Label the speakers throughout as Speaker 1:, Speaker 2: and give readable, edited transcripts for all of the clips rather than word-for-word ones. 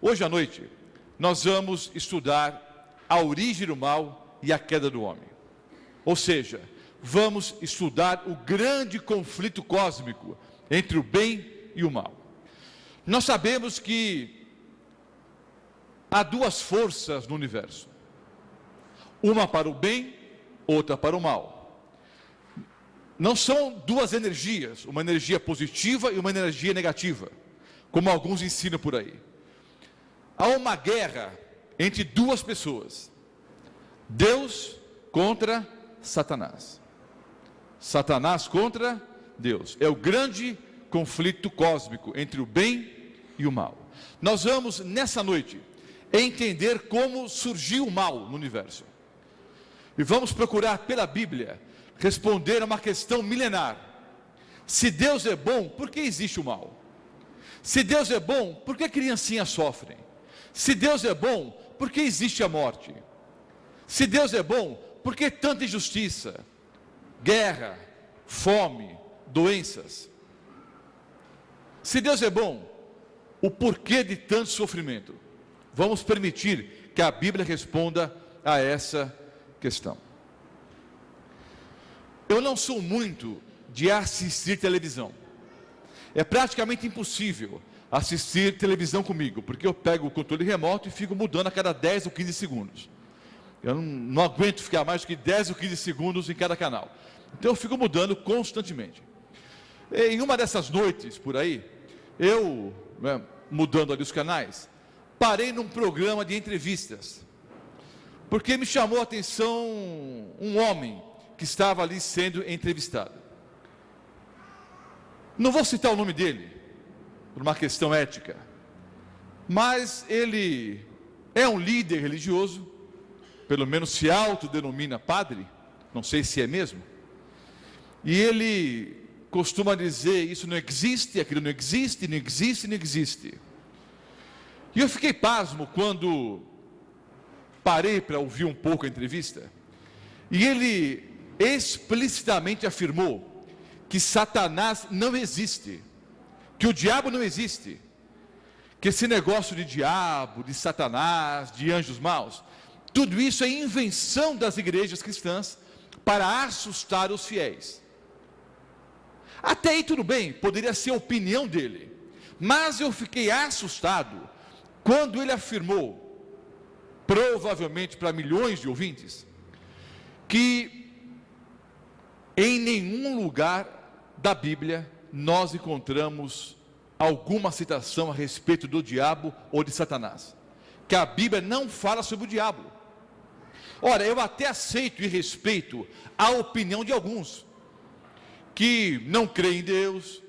Speaker 1: Hoje à noite, nós vamos estudar a origem do mal e a queda do homem. Ou seja, vamos estudar o grande conflito cósmico entre o bem e o mal. Nós sabemos que há duas forças no universo. Uma para o bem, outra para o mal. Não são duas energias, uma energia positiva e uma energia negativa, como alguns ensinam por aí. Há uma guerra entre duas pessoas, Deus contra Satanás. Satanás contra Deus. É o grande conflito cósmico entre o bem e o mal. Nós vamos, nessa noite, entender como surgiu o mal no universo. E vamos procurar pela Bíblia responder a uma questão milenar. Se Deus é bom, por que existe o mal? Se Deus é bom, por que criancinhas sofrem? Se Deus é bom, por que existe a morte? Se Deus é bom, por que tanta injustiça, guerra, fome, doenças? Se Deus é bom, o porquê de tanto sofrimento? Vamos permitir que a Bíblia responda a essa questão. Eu não sou muito de assistir televisão. É praticamente impossível assistir televisão comigo, porque eu pego o controle remoto e fico mudando a cada 10 ou 15 segundos. Eu não aguento ficar mais do que 10 ou 15 segundos em cada canal. Então eu fico mudando constantemente. Em uma dessas noites por aí, eu, mudando ali os canais, parei num programa de entrevistas, porque me chamou a atenção um homem que estava ali sendo entrevistado. Não vou citar o nome dele, por uma questão ética, mas ele é um líder religioso, pelo menos se autodenomina padre, não sei se é mesmo, e ele costuma dizer, isso não existe, aquilo não existe, não existe, não existe. E eu fiquei pasmo quando parei para ouvir um pouco a entrevista, e ele explicitamente afirmou que Satanás não existe, que o diabo não existe, que esse negócio de diabo, de Satanás, de anjos maus, tudo isso é invenção das igrejas cristãs para assustar os fiéis. Até aí tudo bem, poderia ser a opinião dele, mas eu fiquei assustado quando ele afirmou, provavelmente para milhões de ouvintes, que em nenhum lugar da Bíblia nós encontramos alguma citação a respeito do diabo ou de Satanás, que a Bíblia não fala sobre o diabo. Ora, eu até aceito e respeito a opinião de alguns que não creem em Deus,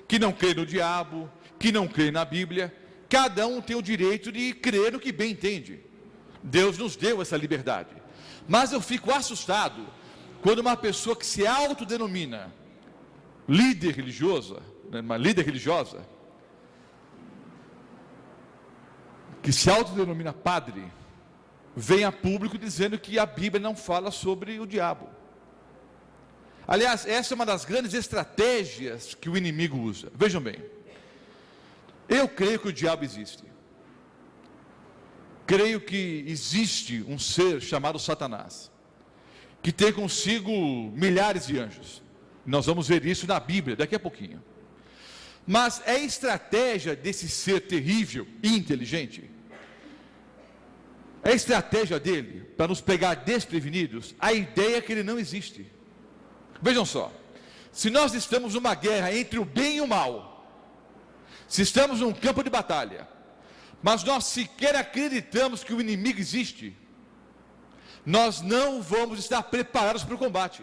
Speaker 1: que não creem no diabo, que não creem na Bíblia. Cada um tem o direito de crer no que bem entende. Deus nos deu essa liberdade. Mas eu fico assustado quando uma pessoa que se autodenomina líder religiosa, uma líder religiosa, que se autodenomina padre, vem a público dizendo que a Bíblia não fala sobre o diabo. Aliás, essa é uma das grandes estratégias que o inimigo usa. Vejam bem, eu creio que o diabo existe. Creio que existe um ser chamado Satanás, que tem consigo milhares de anjos. Nós vamos ver isso na Bíblia daqui a pouquinho. Mas é estratégia desse ser terrível e inteligente, é estratégia dele para nos pegar desprevenidos, a ideia que ele não existe. Vejam só, se nós estamos numa guerra entre o bem e o mal, se estamos num campo de batalha, mas nós sequer acreditamos que o inimigo existe, nós não vamos estar preparados para o combate.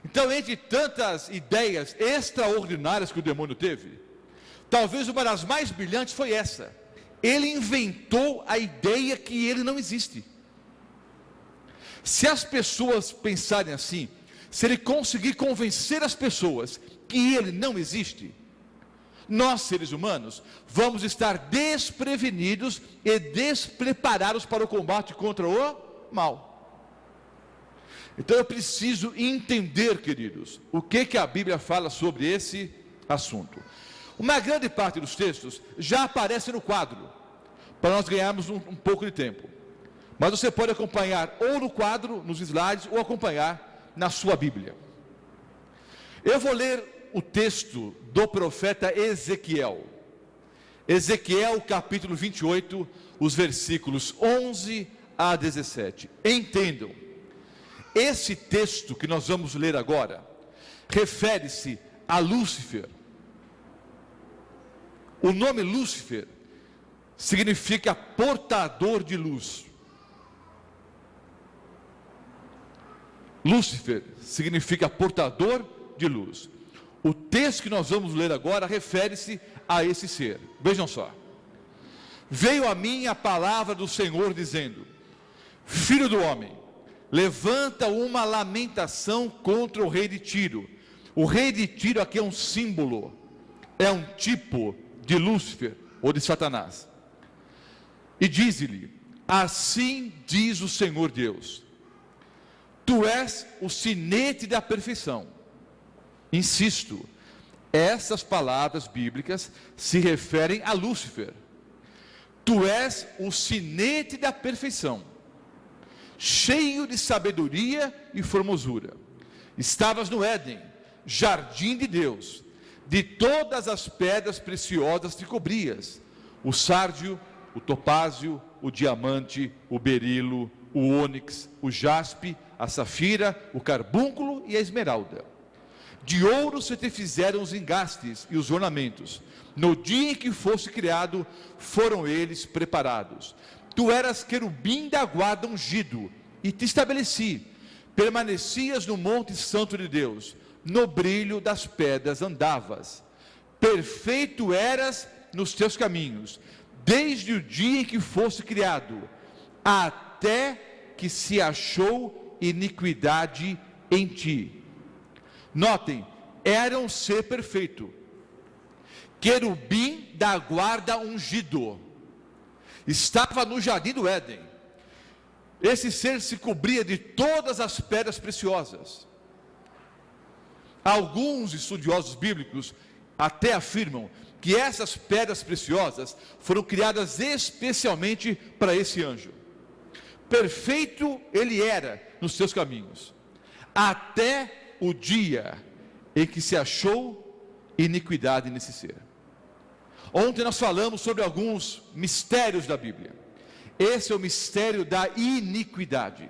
Speaker 1: Então, entre tantas ideias extraordinárias que o demônio teve, talvez uma das mais brilhantes foi essa: ele inventou a ideia que ele não existe. Se as pessoas pensarem assim, se ele conseguir convencer as pessoas que ele não existe, nós, seres humanos, vamos estar desprevenidos e despreparados para o combate contra o mal. Então eu preciso entender, queridos, o que a Bíblia fala sobre esse assunto. Uma grande parte dos textos já aparece no quadro. para nós ganharmos um pouco de tempo. Mas você pode acompanhar ou no quadro, nos slides, ou acompanhar na sua Bíblia. Eu vou ler o texto do profeta Ezequiel. Ezequiel capítulo 28, os versículos 11 a 17. Entendam, esse texto que nós vamos ler agora, refere-se a Lúcifer. O nome Lúcifer significa portador de luz. Lúcifer significa portador de luz. O texto que nós vamos ler agora refere-se a esse ser. Vejam só. Veio a mim a palavra do Senhor dizendo: Filho do homem, levanta uma lamentação contra o rei de Tiro. O rei de Tiro aqui é um símbolo, é um tipo de Lúcifer ou de Satanás. E diz-lhe: assim diz o Senhor Deus, tu és o sinete da perfeição. Insisto, essas palavras bíblicas se referem a Lúcifer. Tu és o sinete da perfeição, cheio de sabedoria e formosura. Estavas no Éden, jardim de Deus. De todas as pedras preciosas te cobrias: o sárdio, o topázio, o diamante, o berilo, o ônix, o jaspe, a safira, o carbúnculo e a esmeralda. De ouro se te fizeram os engastes e os ornamentos. No dia em que fosse criado, foram eles preparados. Tu eras querubim da guarda ungido, e te estabeleci. Permanecias no monte santo de Deus. No brilho das pedras andavas. Perfeito eras nos teus caminhos, desde o dia em que fosse criado, até que se achou iniquidade em ti. Notem, era um ser perfeito, querubim da guarda ungido, estava no jardim do Éden. Esse ser se cobria de todas as pedras preciosas. Alguns estudiosos bíblicos até afirmam que essas pedras preciosas foram criadas especialmente para esse anjo. Perfeito ele era nos seus caminhos, até o dia em que se achou iniquidade nesse ser. Ontem nós falamos sobre alguns mistérios da Bíblia. Esse é o mistério da iniquidade.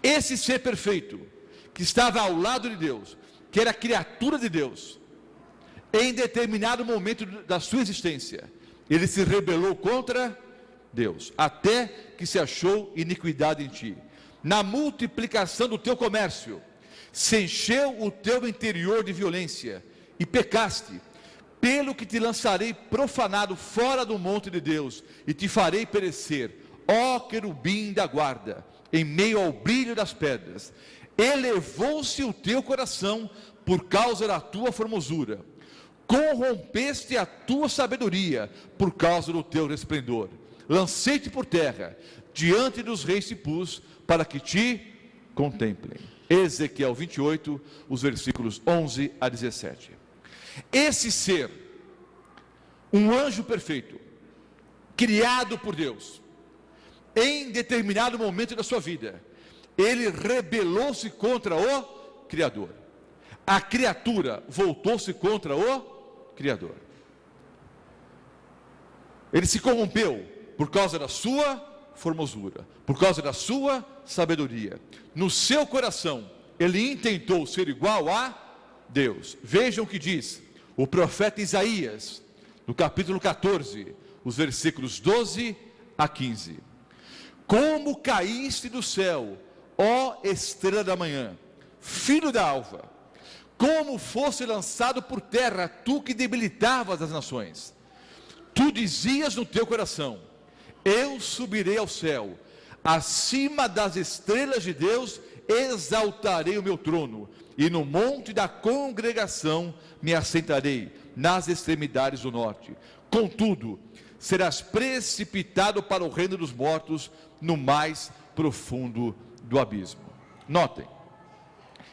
Speaker 1: Esse ser perfeito, que estava ao lado de Deus, que era criatura de Deus, em determinado momento da sua existência, ele se rebelou contra Deus, até que se achou iniquidade em ti. Na multiplicação do teu comércio, se encheu o teu interior de violência, e pecaste, pelo que te lançarei profanado fora do monte de Deus, e te farei perecer, ó querubim da guarda, em meio ao brilho das pedras. Elevou-se o teu coração por causa da tua formosura, corrompeste a tua sabedoria por causa do teu resplendor. Lancei-te por terra, diante dos reis te pus, para que te contemplem. Ezequiel 28, os versículos 11 a 17. Esse ser, um anjo perfeito, criado por Deus, em determinado momento da sua vida, ele rebelou-se contra o Criador. A criatura voltou-se contra o Criador. Ele se corrompeu por causa da sua formosura, por causa da sua sabedoria. No seu coração, ele intentou ser igual a Deus. Vejam o que diz o profeta Isaías, no capítulo 14, os versículos 12 a 15. Como caíste do céu, ó estrela da manhã, filho da alva, como fosse lançado por terra, tu que debilitavas as nações. Tu dizias no teu coração: eu subirei ao céu, acima das estrelas de Deus exaltarei o meu trono, e no monte da congregação me assentarei, nas extremidades do norte. Contudo, serás precipitado para o reino dos mortos, no mais profundo do abismo. Notem,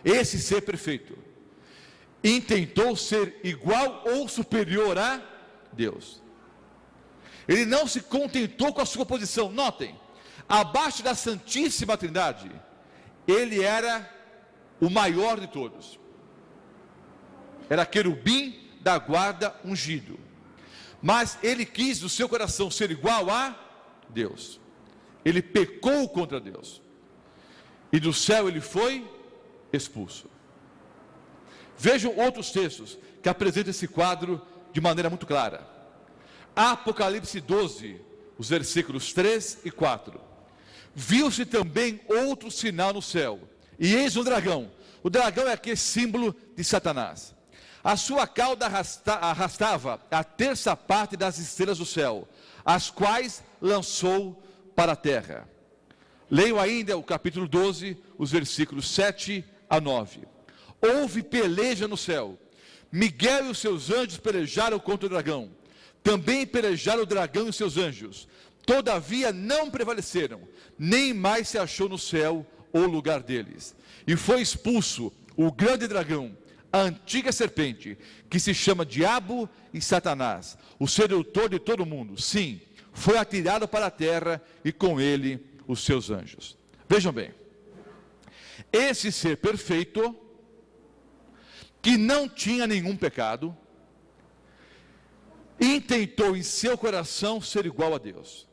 Speaker 1: esse ser perfeito intentou ser igual ou superior a Deus. Ele não se contentou com a sua posição. Notem, abaixo da Santíssima Trindade, ele era o maior de todos. Era querubim da guarda ungido. Mas ele quis no seu coração ser igual a Deus. Ele pecou contra Deus. E do céu ele foi expulso. Vejam outros textos que apresentam esse quadro de maneira muito clara. Apocalipse 12, os versículos 3 e 4. Viu-se também outro sinal no céu, e eis um dragão. O dragão é aquele símbolo de Satanás. A sua cauda arrastava a terça parte das estrelas do céu, as quais lançou para a terra. Leio ainda o capítulo 12, os versículos 7 a 9. Houve peleja no céu. Miguel e os seus anjos pelejaram contra o dragão. Também pelejaram o dragão e os seus anjos. Todavia não prevaleceram, nem mais se achou no céu o lugar deles. E foi expulso o grande dragão, a antiga serpente, que se chama Diabo e Satanás, o sedutor de todo mundo. Sim, foi atirado para a terra e com ele os seus anjos. Vejam bem, esse ser perfeito, que não tinha nenhum pecado, intentou em seu coração ser igual a Deus.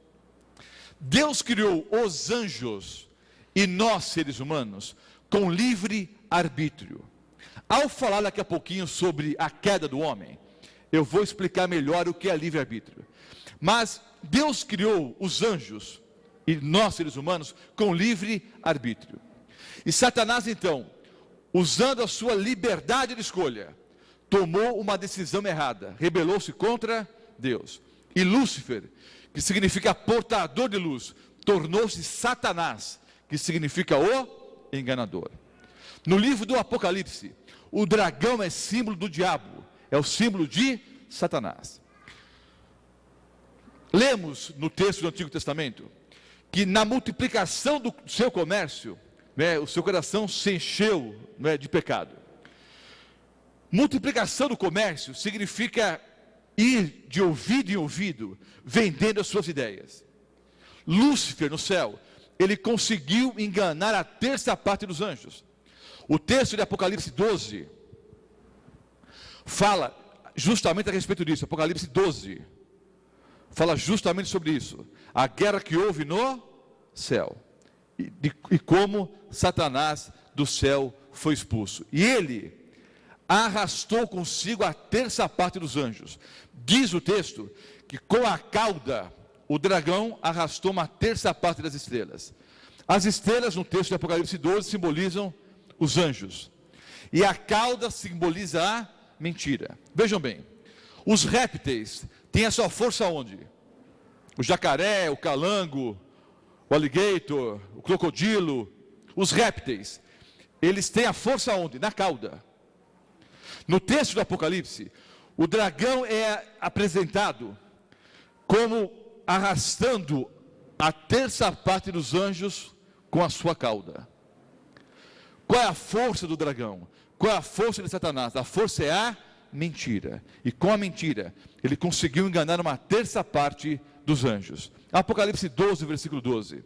Speaker 1: Deus criou os anjos e nós, seres humanos, com livre arbítrio. Ao falar daqui a pouquinho sobre a queda do homem, eu vou explicar melhor o que é livre arbítrio. Mas Deus criou os anjos e nós, seres humanos, com livre arbítrio. E Satanás, então, usando a sua liberdade de escolha, tomou uma decisão errada, rebelou-se contra Deus. E Lúcifer, que significa portador de luz, tornou-se Satanás, que significa o enganador. No livro do Apocalipse, o dragão é símbolo do diabo, é o símbolo de Satanás. Lemos no texto do Antigo Testamento que na multiplicação do seu comércio, o seu coração se encheu de pecado. Multiplicação do comércio significa ir de ouvido em ouvido, vendendo as suas ideias. Lúcifer no céu, ele conseguiu enganar a terça parte dos anjos. O texto de Apocalipse 12 fala justamente a respeito disso. Apocalipse 12 fala justamente sobre isso. A guerra que houve no céu. E como Satanás do céu foi expulso. E ele arrastou consigo a terça parte dos anjos. Diz o texto que com a cauda o dragão arrastou uma terça parte das estrelas. As estrelas no texto de Apocalipse 12 simbolizam os anjos. E a cauda simboliza a mentira. Vejam bem, os répteis têm a sua força onde? O jacaré, o calango, o alligator, o crocodilo, os répteis, eles têm a força onde? Na cauda. No texto do Apocalipse, o dragão é apresentado como arrastando a terça parte dos anjos com a sua cauda. Qual é a força do dragão? Qual é a força de Satanás? A força é a mentira. E com a mentira, ele conseguiu enganar uma terça parte dos anjos. Apocalipse 12, versículo 12.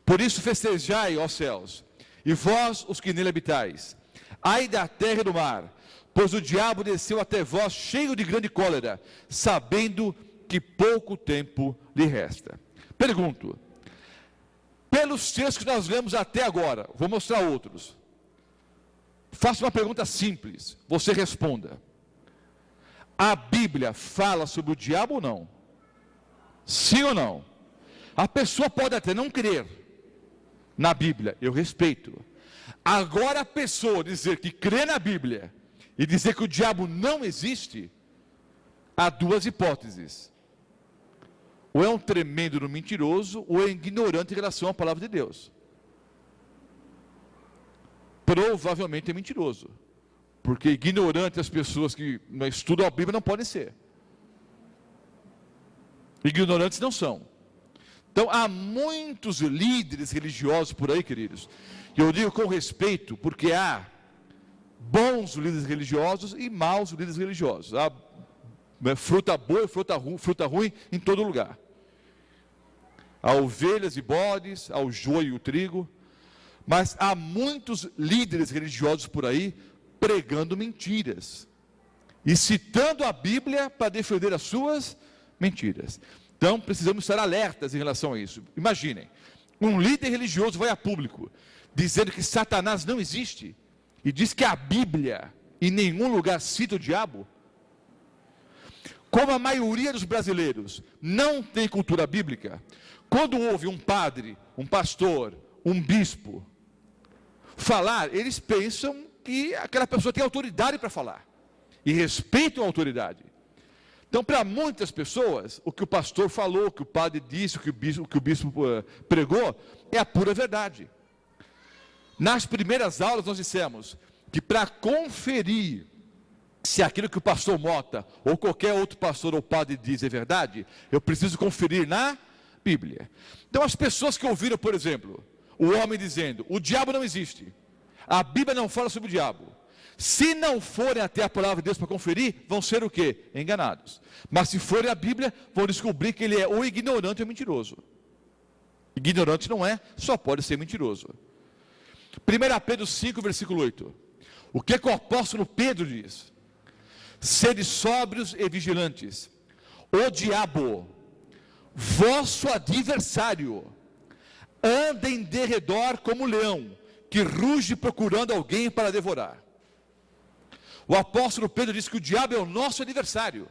Speaker 1: Por isso festejai, ó céus, e vós os que nele habitais. Ai da terra e do mar, pois o diabo desceu até vós cheio de grande cólera, sabendo que pouco tempo lhe resta. Pergunto, pelos textos que nós lemos até agora, vou mostrar outros. Faço uma pergunta simples, você responda. A Bíblia fala sobre o diabo ou não? Sim ou não? A pessoa pode até não crer na Bíblia, eu respeito. Agora a pessoa dizer que crê na Bíblia e dizer que o diabo não existe, há duas hipóteses. Ou é um tremendo mentiroso, ou é ignorante em relação à palavra de Deus. Provavelmente é mentiroso, porque ignorante as pessoas que não estudam a Bíblia não podem ser. Ignorantes não são. Então há muitos líderes religiosos por aí, queridos, e eu digo com respeito, porque há bons líderes religiosos e maus líderes religiosos. Há fruta boa e fruta ruim em todo lugar. Há ovelhas e bodes, há o joio e o trigo, mas há muitos líderes religiosos por aí pregando mentiras e citando a Bíblia para defender as suas mentiras. Então precisamos estar alertas em relação a isso. Imaginem, um líder religioso vai a público dizendo que Satanás não existe e diz que a Bíblia em nenhum lugar cita o diabo. Como a maioria dos brasileiros não tem cultura bíblica, quando ouve um padre, um pastor, um bispo falar, eles pensam que aquela pessoa tem autoridade para falar e respeitam a autoridade. Então, para muitas pessoas, o que o pastor falou, o que o padre disse, o que o bispo pregou, é a pura verdade. Nas primeiras aulas nós dissemos que para conferir se aquilo que o pastor Mota ou qualquer outro pastor ou padre diz é verdade, eu preciso conferir na Bíblia. Então as pessoas que ouviram, por exemplo, o homem dizendo, o diabo não existe, a Bíblia não fala sobre o diabo, se não forem até a palavra de Deus para conferir, vão ser o quê? Enganados. Mas se forem à Bíblia, vão descobrir que ele é ou ignorante ou mentiroso. Ignorante não é, só pode ser mentiroso. 1 Pedro 5, versículo 8. O que o apóstolo Pedro diz? Sede sóbrios e vigilantes. O diabo, vosso adversário, anda em derredor como leão, que ruge procurando alguém para devorar. O apóstolo Pedro diz que o diabo é o nosso adversário,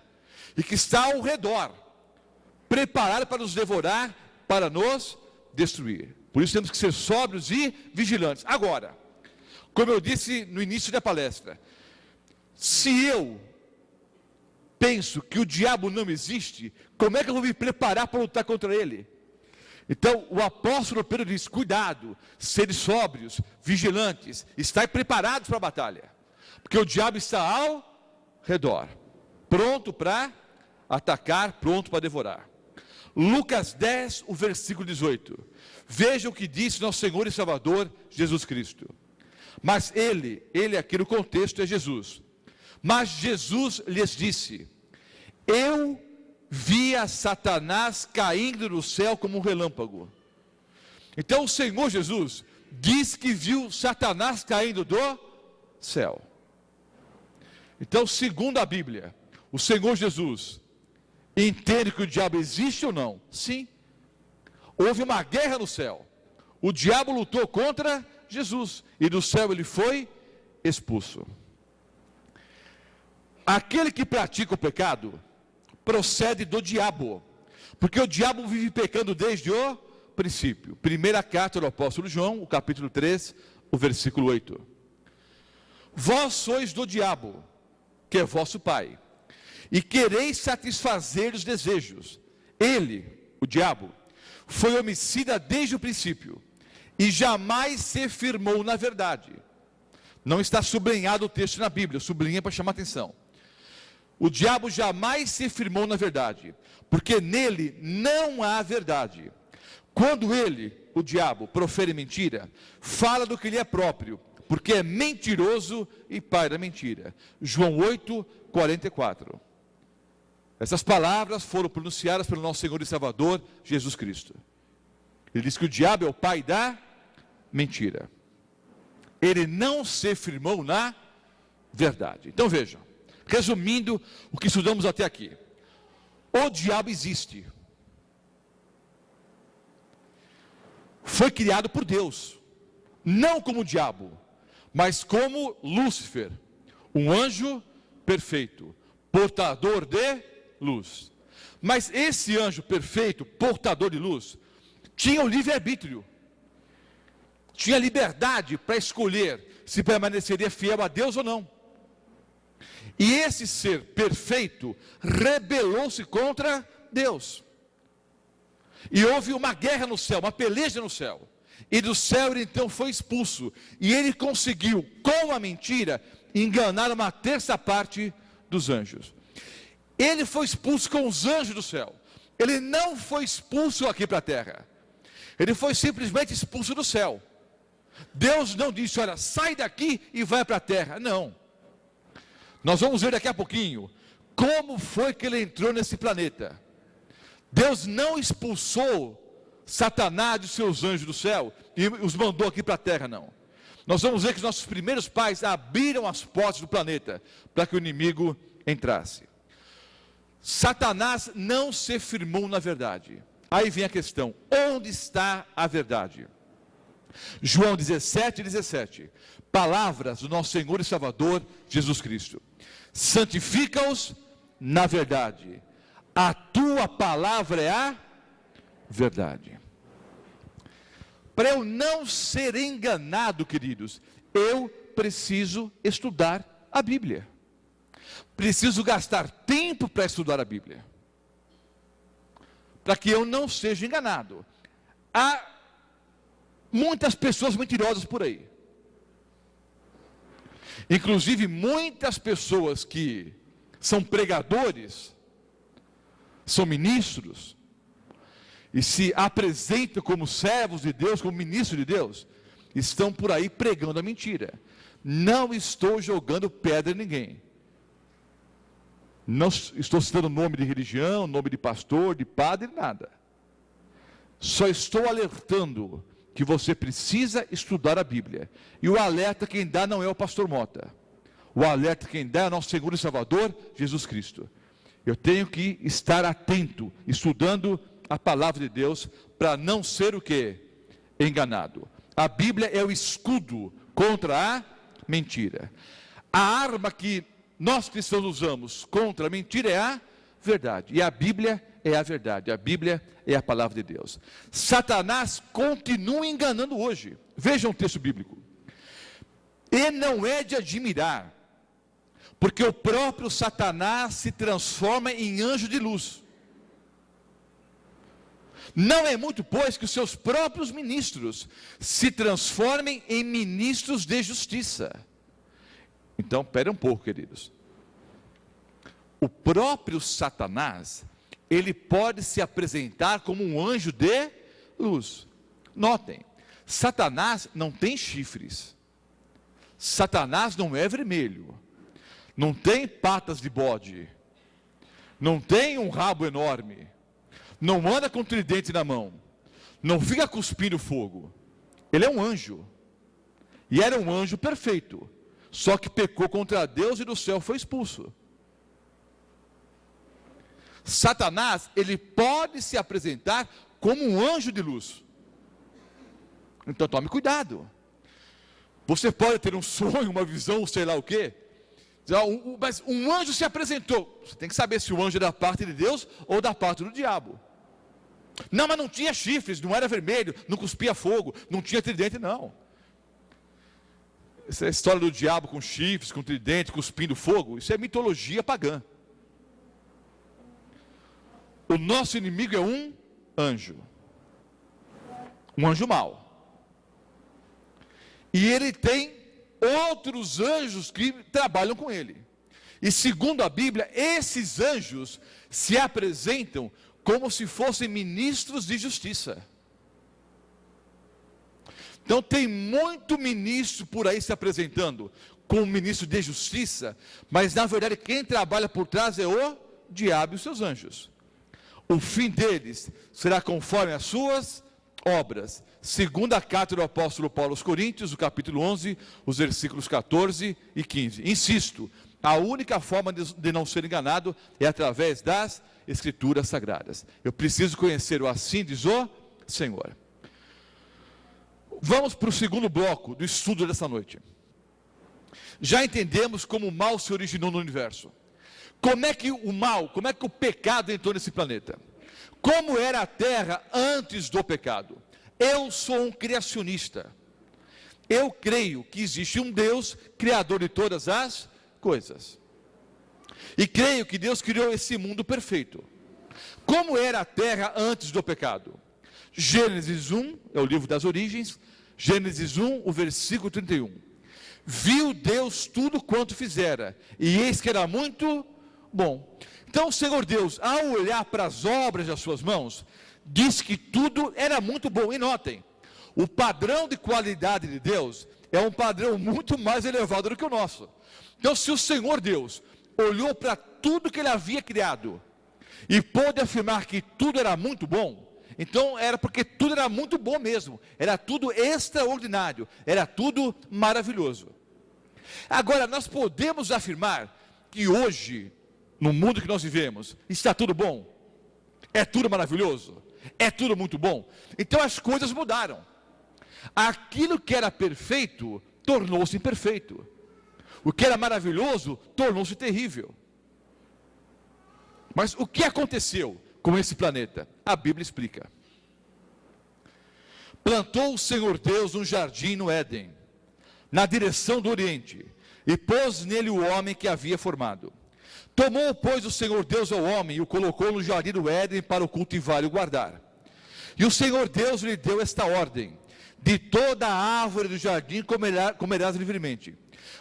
Speaker 1: e que está ao redor, preparado para nos devorar, para nos destruir. Por isso temos que ser sóbrios e vigilantes. Agora, como eu disse no início da palestra, se eu penso que o diabo não existe, como é que eu vou me preparar para lutar contra ele? Então, o apóstolo Pedro diz, cuidado, sede sóbrios, vigilantes, estai preparados para a batalha. Porque o diabo está ao redor, pronto para atacar, pronto para devorar. Lucas 10, o versículo 18. Veja o que disse nosso Senhor e Salvador, Jesus Cristo. Mas ele aqui no contexto é Jesus. Mas Jesus lhes disse, eu via Satanás caindo do céu como um relâmpago. Então o Senhor Jesus diz que viu Satanás caindo do céu. Então, segundo a Bíblia, o Senhor Jesus entende que o diabo existe ou não? Sim. Houve uma guerra no céu. O diabo lutou contra Jesus e do céu ele foi expulso. Aquele que pratica o pecado procede do diabo, porque o diabo vive pecando desde o princípio. Primeira carta do apóstolo João, o capítulo 3, o versículo 8. Vós sois do diabo, que é vosso pai, e quereis satisfazer os desejos. Ele, o diabo, foi homicida desde o princípio, e jamais se firmou na verdade. Não está sublinhado o texto na Bíblia, sublinha para chamar atenção. O diabo jamais se firmou na verdade, porque nele não há verdade. Quando ele, o diabo, profere mentira, fala do que lhe é próprio, porque é mentiroso e pai da mentira. João 8, 44. Essas palavras foram pronunciadas pelo nosso Senhor e Salvador, Jesus Cristo. Ele diz que o diabo é o pai da mentira. Ele não se firmou na verdade. Então vejam, resumindo o que estudamos até aqui. O diabo existe. Foi criado por Deus. Não como o diabo, mas como Lúcifer, um anjo perfeito, portador de luz. Mas esse anjo perfeito, portador de luz, tinha o livre-arbítrio, tinha liberdade para escolher se permaneceria fiel a Deus ou não. E esse ser perfeito rebelou-se contra Deus. E houve uma guerra no céu, uma peleja no céu. E do céu ele então foi expulso. E ele conseguiu, com a mentira, enganar uma terça parte dos anjos. Ele foi expulso com os anjos do céu. Ele não foi expulso aqui para a terra. Ele foi simplesmente expulso do céu. Deus não disse, olha, sai daqui e vai para a terra. Não. Nós vamos ver daqui a pouquinho como foi que ele entrou nesse planeta. Deus não expulsou Satanás e seus anjos do céu e os mandou aqui para a terra, não. Nós vamos ver que os nossos primeiros pais abriram as portas do planeta para que o inimigo entrasse. Satanás não se firmou na verdade. Aí vem a questão: onde está a verdade? João 17:17, palavras do nosso Senhor e Salvador Jesus Cristo: santifica-os na verdade, a tua palavra é a verdade. Para eu não ser enganado, queridos, eu preciso estudar a Bíblia. Preciso gastar tempo para estudar a Bíblia, para que eu não seja enganado. Há muitas pessoas mentirosas por aí, inclusive muitas pessoas que são pregadores, são ministros, e se apresentam como servos de Deus, como ministros de Deus, estão por aí pregando a mentira. Não estou jogando pedra em ninguém, não estou citando nome de religião, nome de pastor, de padre, nada. Só estou alertando que você precisa estudar a Bíblia. E o alerta quem dá não é o pastor Mota. O alerta quem dá é o nosso Senhor e Salvador, Jesus Cristo. Eu tenho que estar atento, estudando a palavra de Deus, para não ser o quê? Enganado. A Bíblia é o escudo contra a mentira. A arma que nós cristãos usamos contra a mentira é a verdade. E a Bíblia é a verdade. A Bíblia é a palavra de Deus. Satanás continua enganando hoje. Vejam o texto bíblico. E não é de admirar, porque o próprio Satanás se transforma em anjo de luz. Não é muito, pois, que os seus próprios ministros se transformem em ministros de justiça. Então, espera um pouco, queridos. O próprio Satanás, ele pode se apresentar como um anjo de luz. Notem, Satanás não tem chifres. Satanás não é vermelho. Não tem patas de bode. Não tem um rabo enorme. Não anda com tridente na mão. Não fica cuspindo fogo. Ele é um anjo. E era um anjo perfeito. Só que pecou contra Deus e do céu foi expulso. Satanás, ele pode se apresentar como um anjo de luz. Então tome cuidado. Você pode ter um sonho, uma visão, sei lá o quê. Mas um anjo se apresentou. Você tem que saber se o anjo é da parte de Deus ou da parte do diabo. Não, mas não tinha chifres, não era vermelho, não cuspia fogo, não tinha tridente, não. Essa é a história do diabo com chifres, com tridente, cuspindo fogo. Isso é mitologia pagã. O nosso inimigo é um anjo mau. E ele tem outros anjos que trabalham com ele. E segundo a Bíblia, esses anjos se apresentam como se fossem ministros de justiça. Então tem muito ministro por aí se apresentando como ministro de justiça, mas na verdade quem trabalha por trás é o diabo e os seus anjos. O fim deles será conforme as suas obras. Segunda carta do apóstolo Paulo aos Coríntios, o capítulo 11, os versículos 14 e 15. Insisto, a única forma de não ser enganado é através das Escrituras Sagradas. Eu preciso conhecer o assim diz o Senhor. Vamos para o segundo bloco do estudo dessa noite. Já entendemos como o mal se originou no universo. Como é que o pecado entrou nesse planeta? Como era a terra antes do pecado? Eu sou um criacionista. Eu creio que existe um Deus, criador de todas as coisas. E creio que Deus criou esse mundo perfeito. Como era a terra antes do pecado? Gênesis 1, é o livro das origens, Gênesis 1, o versículo 31. Viu Deus tudo quanto fizera, e eis que era muito bom. Então o Senhor Deus, ao olhar para as obras das suas mãos, diz que tudo era muito bom. E notem, o padrão de qualidade de Deus é um padrão muito mais elevado do que o nosso. Então se o Senhor Deus olhou para tudo que ele havia criado, e pôde afirmar que tudo era muito bom, Então era porque tudo era muito bom mesmo, era tudo extraordinário, era tudo maravilhoso. Agora, nós podemos afirmar que hoje, no mundo que nós vivemos, está tudo bom? É tudo maravilhoso? É tudo muito bom? Então as coisas mudaram. Aquilo que era perfeito, tornou-se imperfeito. O que era maravilhoso, tornou-se terrível. Mas o que aconteceu com esse planeta? A Bíblia explica. Plantou o Senhor Deus um jardim no Éden, na direção do Oriente, e pôs nele o homem que havia formado. Tomou, pois, o Senhor Deus ao homem e o colocou no jardim do Éden para o cultivar e o guardar. E o Senhor Deus lhe deu esta ordem: de toda a árvore do jardim comerás livremente,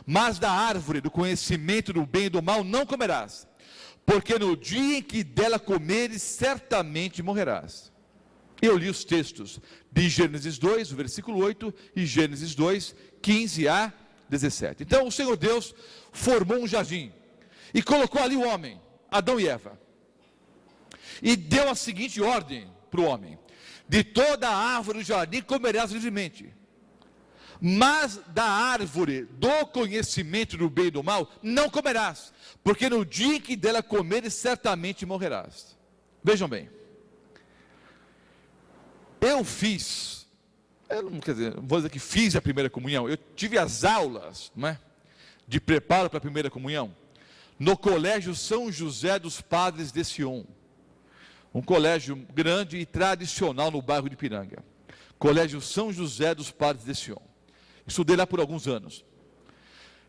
Speaker 1: mas da árvore do conhecimento do bem e do mal não comerás, porque no dia em que dela comeres, certamente morrerás. Eu li os textos de Gênesis 2, o versículo 8, e Gênesis 2, 15 a 17. Então o Senhor Deus formou um jardim, e colocou ali o homem, Adão e Eva, e deu a seguinte ordem para o homem: de toda a árvore do jardim comerás livremente, mas da árvore do conhecimento do bem e do mal não comerás, porque no dia em que dela comeres, certamente morrerás. Vejam bem, eu não vou dizer que fiz a primeira comunhão, eu tive as aulas, não é, de preparo para a primeira comunhão, no Colégio São José dos Padres de Sion, um colégio grande e tradicional no bairro de Ipiranga. Colégio São José dos Padres de Sion. Estudei lá por alguns anos.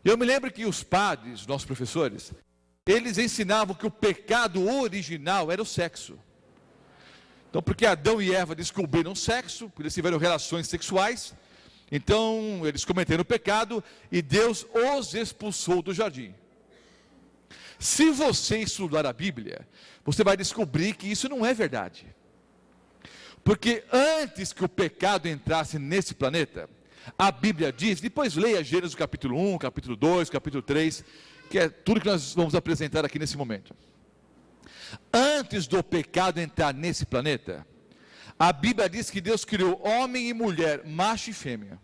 Speaker 1: Eu me lembro que os padres, nossos professores, eles ensinavam que o pecado original era o sexo. Então, porque Adão e Eva descobriram sexo, porque eles tiveram relações sexuais, então eles cometeram o pecado e Deus os expulsou do jardim. Se você estudar a Bíblia, você vai descobrir que isso não é verdade. Porque antes que o pecado entrasse nesse planeta, a Bíblia diz, depois leia Gênesis capítulo 1, capítulo 2, capítulo 3, que é tudo que nós vamos apresentar aqui nesse momento. Antes do pecado entrar nesse planeta, a Bíblia diz que Deus criou homem e mulher, macho e fêmea.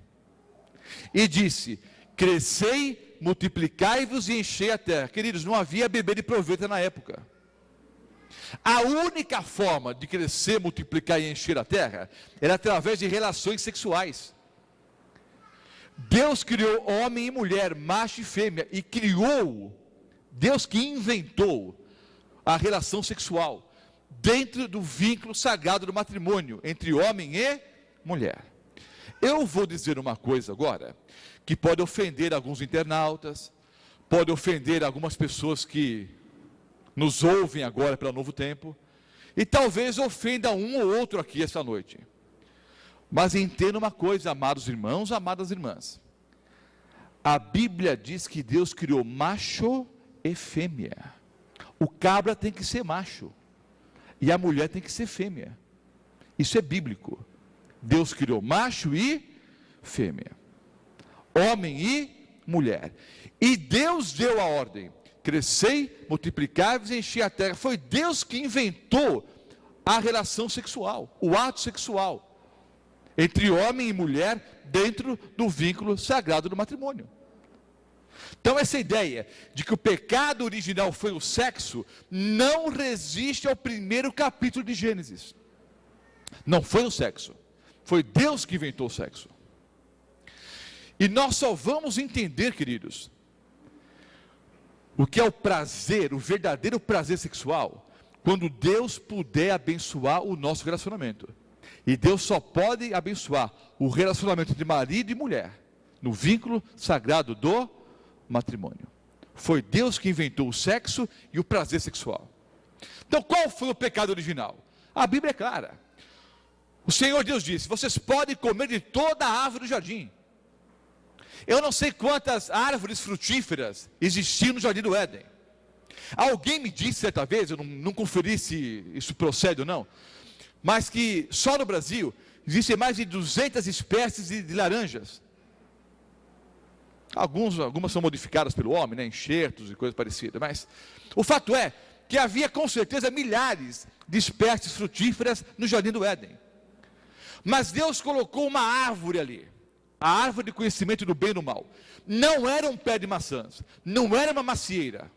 Speaker 1: E disse: crescei, multiplicai-vos e enchei a terra. Queridos, não havia bebê de proveta na época. A única forma de crescer, multiplicar e encher a terra era através de relações sexuais. Deus criou homem e mulher, macho e fêmea, e criou, Deus que inventou a relação sexual dentro do vínculo sagrado do matrimônio entre homem e mulher. Eu vou dizer uma coisa agora que pode ofender alguns internautas, pode ofender algumas pessoas que nos ouvem agora pelo Novo Tempo, e talvez ofenda um ou outro aqui esta noite. Mas entenda uma coisa, amados irmãos, amadas irmãs. A Bíblia diz que Deus criou macho e fêmea. O cabra tem que ser macho e a mulher tem que ser fêmea. Isso é bíblico. Deus criou macho e fêmea, homem e mulher. E Deus deu a ordem: crescei, multiplicai-vos e enchi a terra. Foi Deus que inventou a relação sexual, o ato sexual entre homem e mulher dentro do vínculo sagrado do matrimônio. Então essa ideia de que o pecado original foi o sexo não resiste ao primeiro capítulo de Gênesis. Não foi o sexo, foi Deus que inventou o sexo. E nós só vamos entender, queridos, o que é o prazer, o verdadeiro prazer sexual, quando Deus puder abençoar o nosso relacionamento. E Deus só pode abençoar o relacionamento entre marido e mulher, no vínculo sagrado do matrimônio. Foi Deus que inventou o sexo e o prazer sexual. Então qual foi o pecado original? A Bíblia é clara. O Senhor Deus disse: vocês podem comer de toda a árvore do jardim. Eu não sei quantas árvores frutíferas existiam no jardim do Éden. Alguém me disse certa vez, eu não conferi se isso procede ou não, mas que só no Brasil existem mais de 200 espécies de laranjas. Algumas são modificadas pelo homem, né, enxertos e coisas parecidas, mas o fato é que havia com certeza milhares disperses frutíferas no jardim do Éden. Mas Deus colocou uma árvore ali, a árvore de conhecimento do bem e do mal. Não era um pé de maçãs, não era uma macieira.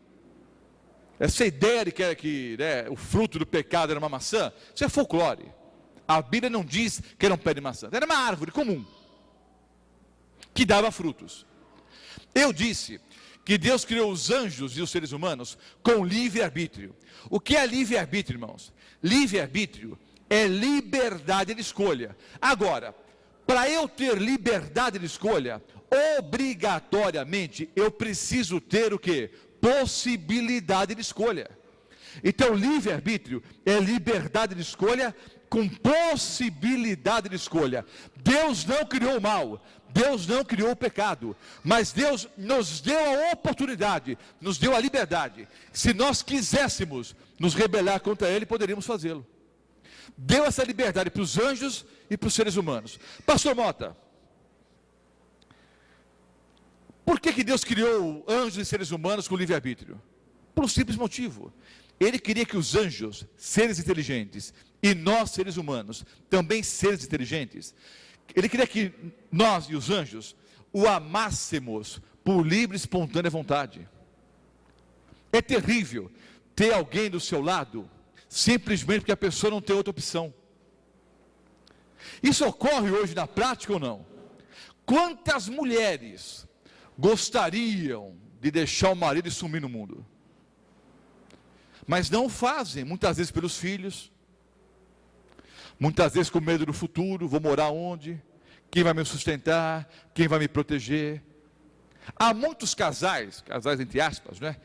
Speaker 1: Essa ideia de que o fruto do pecado era uma maçã, isso é folclore. A Bíblia não diz que era um pé de maçã, era uma árvore comum, que dava frutos. Eu disse que Deus criou os anjos e os seres humanos com livre-arbítrio. O que é livre-arbítrio, irmãos? Livre-arbítrio é liberdade de escolha. Agora, para eu ter liberdade de escolha, obrigatoriamente eu preciso ter o quê? Possibilidade de escolha. Então, livre-arbítrio é liberdade de escolha com possibilidade de escolha. Deus não criou o mal, Deus não criou o pecado, mas Deus nos deu a oportunidade, nos deu a liberdade. Se nós quiséssemos nos rebelar contra Ele, poderíamos fazê-lo. Deu essa liberdade para os anjos e para os seres humanos. Pastor Mota, por que Deus criou anjos e seres humanos com livre-arbítrio? Por um simples motivo. Ele queria que os anjos, seres inteligentes, e nós, seres humanos, também seres inteligentes, Ele queria que nós e os anjos o amássemos por livre e espontânea vontade. É terrível ter alguém do seu lado, simplesmente porque a pessoa não tem outra opção. Isso ocorre hoje na prática ou não? Quantas mulheres gostariam de deixar o marido e sumir no mundo? Mas não o fazem, muitas vezes pelos filhos, muitas vezes com medo do futuro, vou morar onde? Quem vai me sustentar? Quem vai me proteger? Há muitos casais entre aspas, né,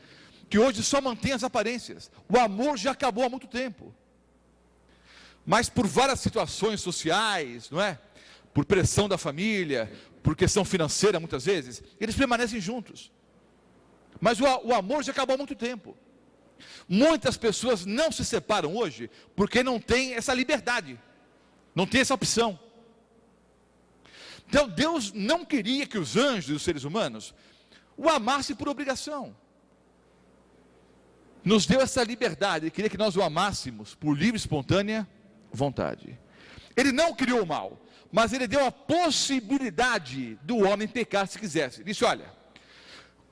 Speaker 1: que hoje só mantêm as aparências. O amor já acabou há muito tempo. Mas por várias situações sociais, não é? Por pressão da família, por questão financeira muitas vezes, eles permanecem juntos. Mas o amor já acabou há muito tempo. Muitas pessoas não se separam hoje porque não tem essa liberdade, não tem essa opção. Então Deus não queria que os anjos e os seres humanos o amassem por obrigação. Nos deu essa liberdade, Ele queria que nós o amássemos por livre e espontânea vontade. Ele não criou o mal, mas Ele deu a possibilidade do homem pecar se quisesse. Ele disse, olha,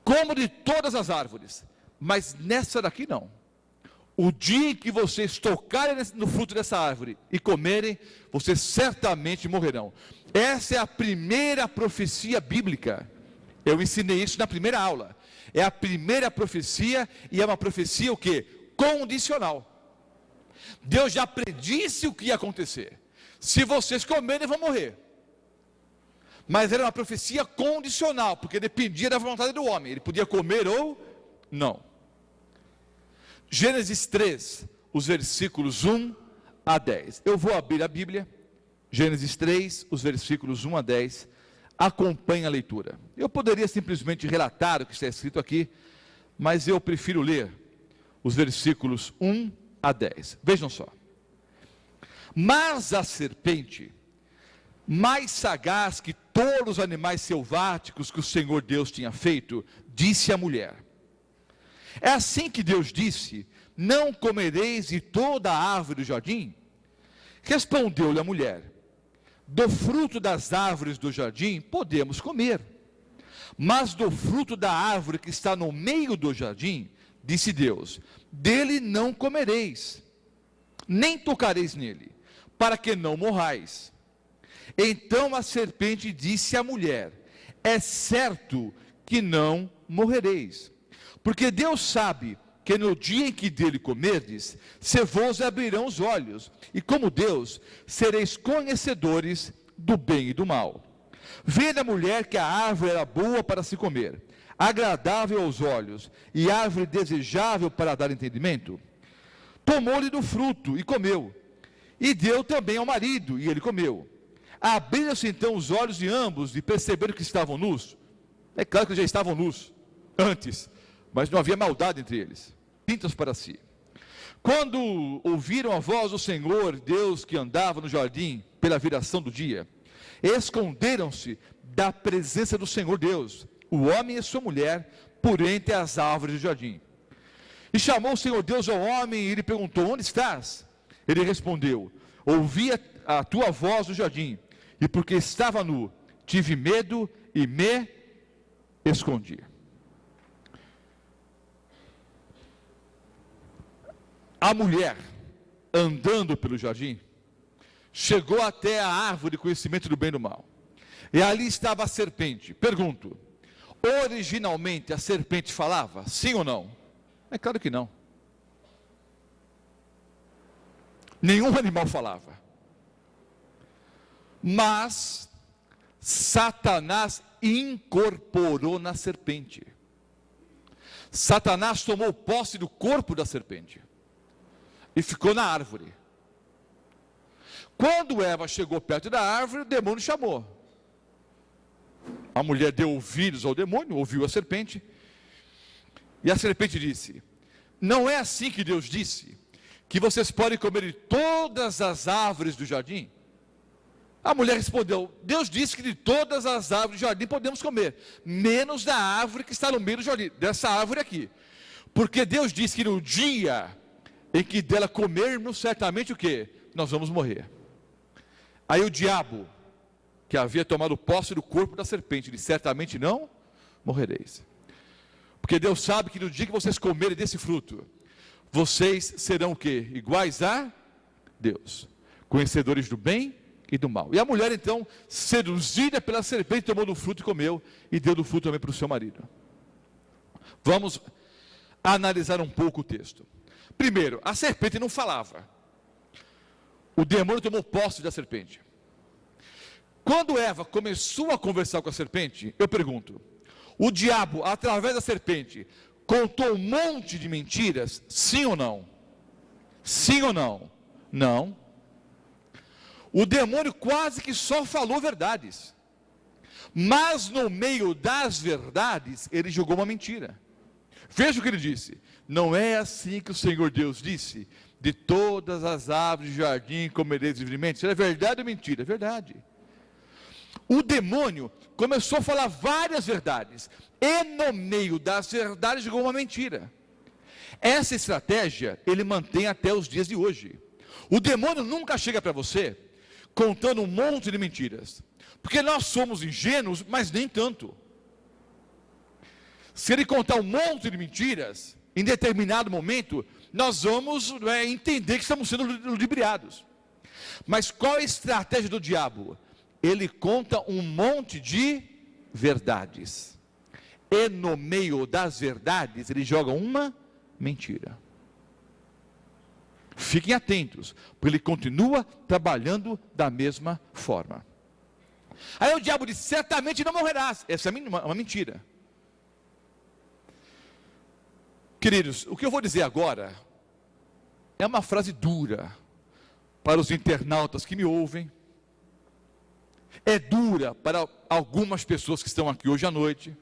Speaker 1: como de todas as árvores, mas nessa daqui não. O dia em que vocês tocarem no fruto dessa árvore e comerem, vocês certamente morrerão. Essa é a primeira profecia bíblica. Eu ensinei isso na primeira aula. É a primeira profecia e é uma profecia o quê? Condicional. Deus já predisse o que ia acontecer. Se vocês comerem, vão morrer. Mas era uma profecia condicional, porque dependia da vontade do homem. Ele podia comer ou não. Gênesis 3, os versículos 1 a 10. Eu vou abrir a Bíblia. Gênesis 3, os versículos 1 a 10. Acompanhe a leitura. Eu poderia simplesmente relatar o que está escrito aqui, mas eu prefiro ler os versículos 1 a 10. Vejam só. Mas a serpente, mais sagaz que todos os animais selváticos que o Senhor Deus tinha feito, disse à mulher: é assim que Deus disse, não comereis de toda a árvore do jardim? Respondeu-lhe a mulher: do fruto das árvores do jardim podemos comer, mas do fruto da árvore que está no meio do jardim, disse Deus, dele não comereis, nem tocareis nele, para que não morrais. Então a serpente disse à mulher: é certo que não morrereis, porque Deus sabe que no dia em que dele comerdes, se vos abrirão os olhos, e como Deus, sereis conhecedores do bem e do mal. Vendo a mulher que a árvore era boa para se comer, agradável aos olhos, e árvore desejável para dar entendimento, tomou-lhe do fruto e comeu, e deu também ao marido, e ele comeu. Abriram-se então os olhos de ambos, e perceberam que estavam nus. É claro que já estavam nus antes, mas não havia maldade entre eles, pintas para si. Quando ouviram a voz do Senhor Deus que andava no jardim pela viração do dia, esconderam-se da presença do Senhor Deus, o homem e sua mulher, por entre as árvores do jardim. E chamou o Senhor Deus ao homem e lhe perguntou: onde estás? Ele respondeu: ouvi a tua voz no jardim, e porque estava nu, tive medo e me escondi. A mulher, andando pelo jardim, chegou até a árvore do conhecimento do bem e do mal. E ali estava a serpente. Pergunto: originalmente a serpente falava? Sim ou não? É claro que não. Nenhum animal falava. Mas Satanás incorporou na serpente. Satanás tomou posse do corpo da serpente e ficou na árvore. Quando Eva chegou perto da árvore, o demônio chamou. A mulher deu ouvidos ao demônio, ouviu a serpente, e a serpente disse: não é assim que Deus disse, que vocês podem comer de todas as árvores do jardim? A mulher respondeu: Deus disse que de todas as árvores do jardim podemos comer, menos da árvore que está no meio do jardim, dessa árvore aqui. Porque Deus disse que no dia em que dela comermos, certamente o quê? Nós vamos morrer. Aí o diabo, que havia tomado posse do corpo da serpente, disse: certamente não morrereis. Porque Deus sabe que no dia que vocês comerem desse fruto, vocês serão o quê? Iguais a Deus, conhecedores do bem e do mal. E a mulher então, seduzida pela serpente, tomou do fruto e comeu, e deu do fruto também para o seu marido. Vamos analisar um pouco o texto. Primeiro, a serpente não falava. O demônio tomou posse da serpente. Quando Eva começou a conversar com a serpente, eu pergunto: o diabo, através da serpente, contou um monte de mentiras? Sim ou não? Sim ou não? Não. O demônio quase que só falou verdades. Mas no meio das verdades, ele jogou uma mentira. Veja o que ele disse: não é assim que o Senhor Deus disse, de todas as árvores do jardim comereis livremente? Isso é verdade ou mentira? É verdade. O demônio começou a falar várias verdades, e no meio das verdades jogou uma mentira. Essa estratégia ele mantém até os dias de hoje. O demônio nunca chega para você contando um monte de mentiras, porque nós somos ingênuos, mas nem tanto. Se ele contar um monte de mentiras, em determinado momento, nós vamos entender que estamos sendo ludibriados. Mas qual é a estratégia do diabo? Ele conta um monte de verdades, e no meio das verdades ele joga uma mentira. Fiquem atentos, porque ele continua trabalhando da mesma forma. Aí o diabo diz: certamente não morrerás. Essa é uma mentira. Queridos, o que eu vou dizer agora é uma frase dura para os internautas que me ouvem, é dura para algumas pessoas que estão aqui hoje à noite,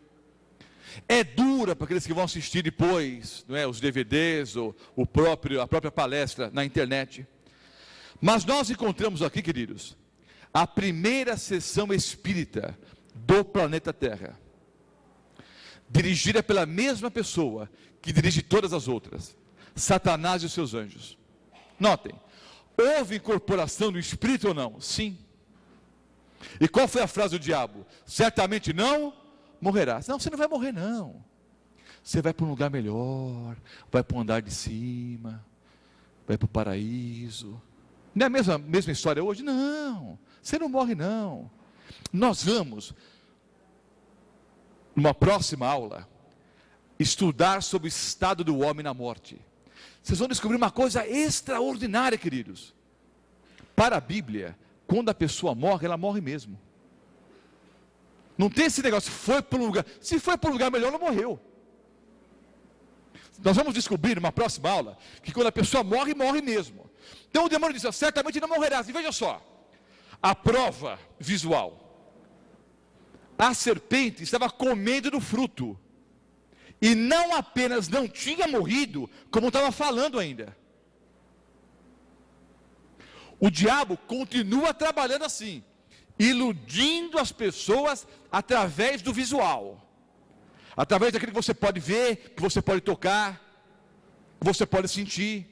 Speaker 1: é dura para aqueles que vão assistir depois, não é, os DVDs ou a própria palestra na internet. Mas nós encontramos aqui, queridos, a primeira sessão espírita do planeta Terra, dirigida pela mesma pessoa que dirige todas as outras, Satanás e os seus anjos. Notem, houve incorporação do espírito ou não? Sim. E qual foi a frase do diabo? Certamente não morrerás. Não, você não vai morrer não. Você vai para um lugar melhor, vai para um andar de cima, vai para o paraíso. Não é a mesma história hoje? Não, você não morre não. Nós vamos, numa próxima aula, estudar sobre o estado do homem na morte. Vocês vão descobrir uma coisa extraordinária, queridos. Para a Bíblia, quando a pessoa morre, ela morre mesmo. Não tem esse negócio, foi para um lugar. Se foi para um lugar melhor, não morreu. Nós vamos descobrir numa próxima aula que quando a pessoa morre, morre mesmo. Então o demônio diz: certamente não morrerás. E veja só, a prova visual: a serpente estava comendo do fruto, e não apenas não tinha morrido, como estava falando ainda. O diabo continua trabalhando assim, iludindo as pessoas através do visual, através daquilo que você pode ver, que você pode tocar, que você pode sentir.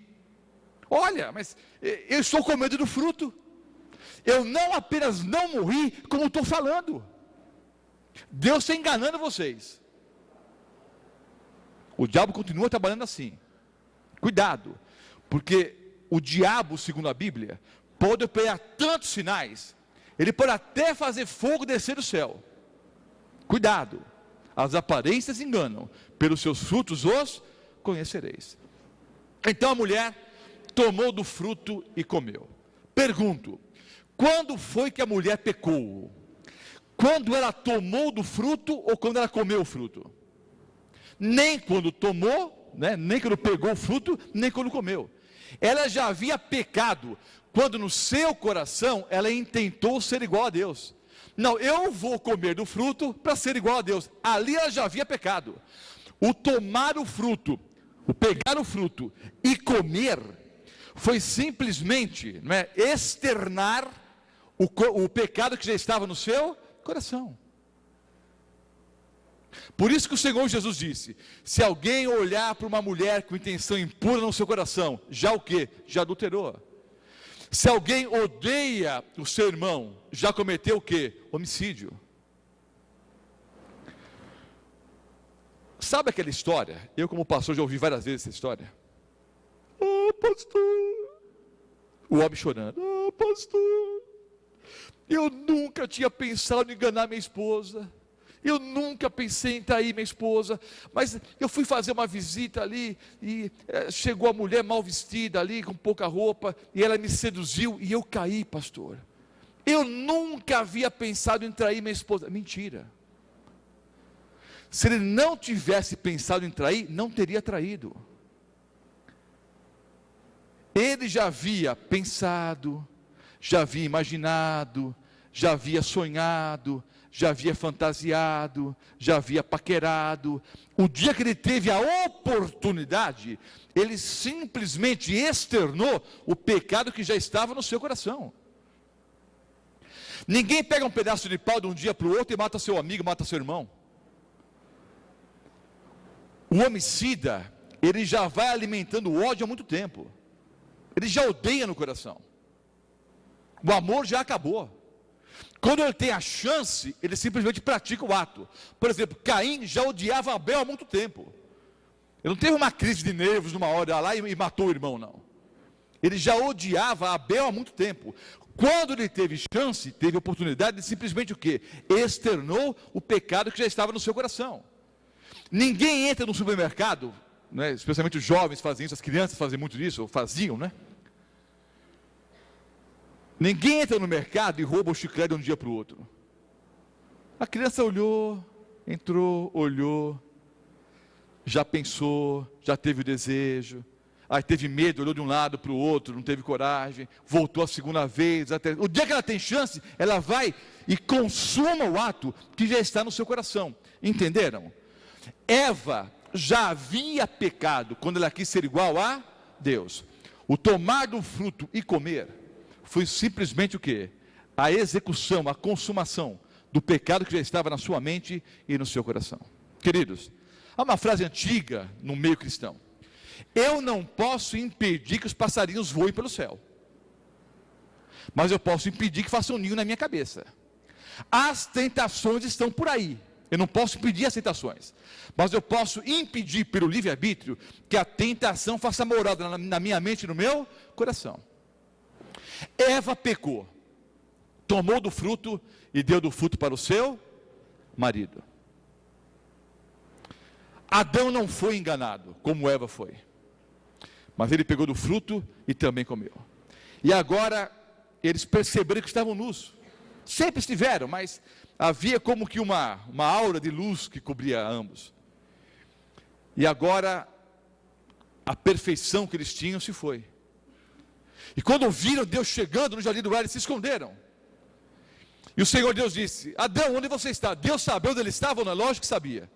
Speaker 1: Olha, mas eu estou com medo do fruto. Eu não apenas não morri, como estou falando. Deus está enganando vocês. O diabo continua trabalhando assim. Cuidado, porque o diabo, segundo a Bíblia, pode operar tantos sinais. Ele pode até fazer fogo descer do céu. Cuidado, as aparências enganam, pelos seus frutos os conhecereis. Então a mulher tomou do fruto e comeu. Pergunto, quando foi que a mulher pecou? Quando ela tomou do fruto ou quando ela comeu o fruto? Nem quando tomou, nem quando pegou o fruto, nem quando comeu. Ela já havia pecado quando no seu coração ela intentou ser igual a Deus. Não, eu vou comer do fruto para ser igual a Deus. Ali ela já havia pecado. O tomar o fruto, o pegar o fruto e comer, foi simplesmente externar o pecado que já estava no seu coração. Por isso que o Senhor Jesus disse: se alguém olhar para uma mulher com intenção impura no seu coração, já o quê? Já adulterou. Se alguém odeia o seu irmão, já cometeu o quê? Homicídio. Sabe aquela história? Eu como pastor já ouvi várias vezes essa história. Pastor, o homem chorando, pastor, eu nunca tinha pensado em enganar minha esposa, eu nunca pensei em trair minha esposa, mas eu fui fazer uma visita ali, e chegou a mulher mal vestida ali, com pouca roupa, e ela me seduziu, e eu caí, pastor, eu nunca havia pensado em trair minha esposa. Mentira. Se ele não tivesse pensado em trair, não teria traído. Ele já havia pensado, já havia imaginado, já havia sonhado, já havia fantasiado, já havia paquerado. O dia que ele teve a oportunidade, ele simplesmente externou o pecado que já estava no seu coração. Ninguém pega um pedaço de pau de um dia para o outro e mata seu amigo, mata seu irmão. O homicida, ele já vai alimentando o ódio há muito tempo. Ele já odeia no coração. O amor já acabou. Quando ele tem a chance, ele simplesmente pratica o ato. Por exemplo, Caim já odiava Abel há muito tempo. Ele não teve uma crise de nervos numa hora lá e matou o irmão, não. Ele já odiava Abel há muito tempo. Quando ele teve chance, teve oportunidade, de simplesmente o quê? Externou o pecado que já estava no seu coração. Ninguém entra no supermercado, especialmente os jovens fazem isso, as crianças fazem muito isso, ou faziam, Ninguém entra no mercado e rouba o chiclete de um dia para o outro. A criança olhou, entrou, olhou, já pensou, já teve o desejo, aí teve medo, olhou de um lado para o outro, não teve coragem, voltou a segunda vez, o dia que ela tem chance, ela vai e consuma o ato que já está no seu coração. Entenderam? Eva já havia pecado quando ela quis ser igual a Deus. O tomar do fruto e comer foi simplesmente o quê? A execução, a consumação do pecado que já estava na sua mente e no seu coração. Queridos, há uma frase antiga no meio cristão: eu não posso impedir que os passarinhos voem pelo céu, mas eu posso impedir que façam um ninho na minha cabeça. As tentações estão por aí. Eu não posso impedir as tentações, mas eu posso impedir pelo livre-arbítrio que a tentação faça morada na minha mente e no meu coração. Eva pecou, tomou do fruto e deu do fruto para o seu marido. Adão não foi enganado, como Eva foi, mas ele pegou do fruto e também comeu. E agora eles perceberam que estavam nus. Sempre estiveram, mas havia como que uma aura de luz que cobria ambos. E agora a perfeição que eles tinham se foi. E quando viram Deus chegando no jardim do Éden, se esconderam. E o Senhor Deus disse: Adão, onde você está? Deus sabia onde ele estava? Não é lógico que sabia.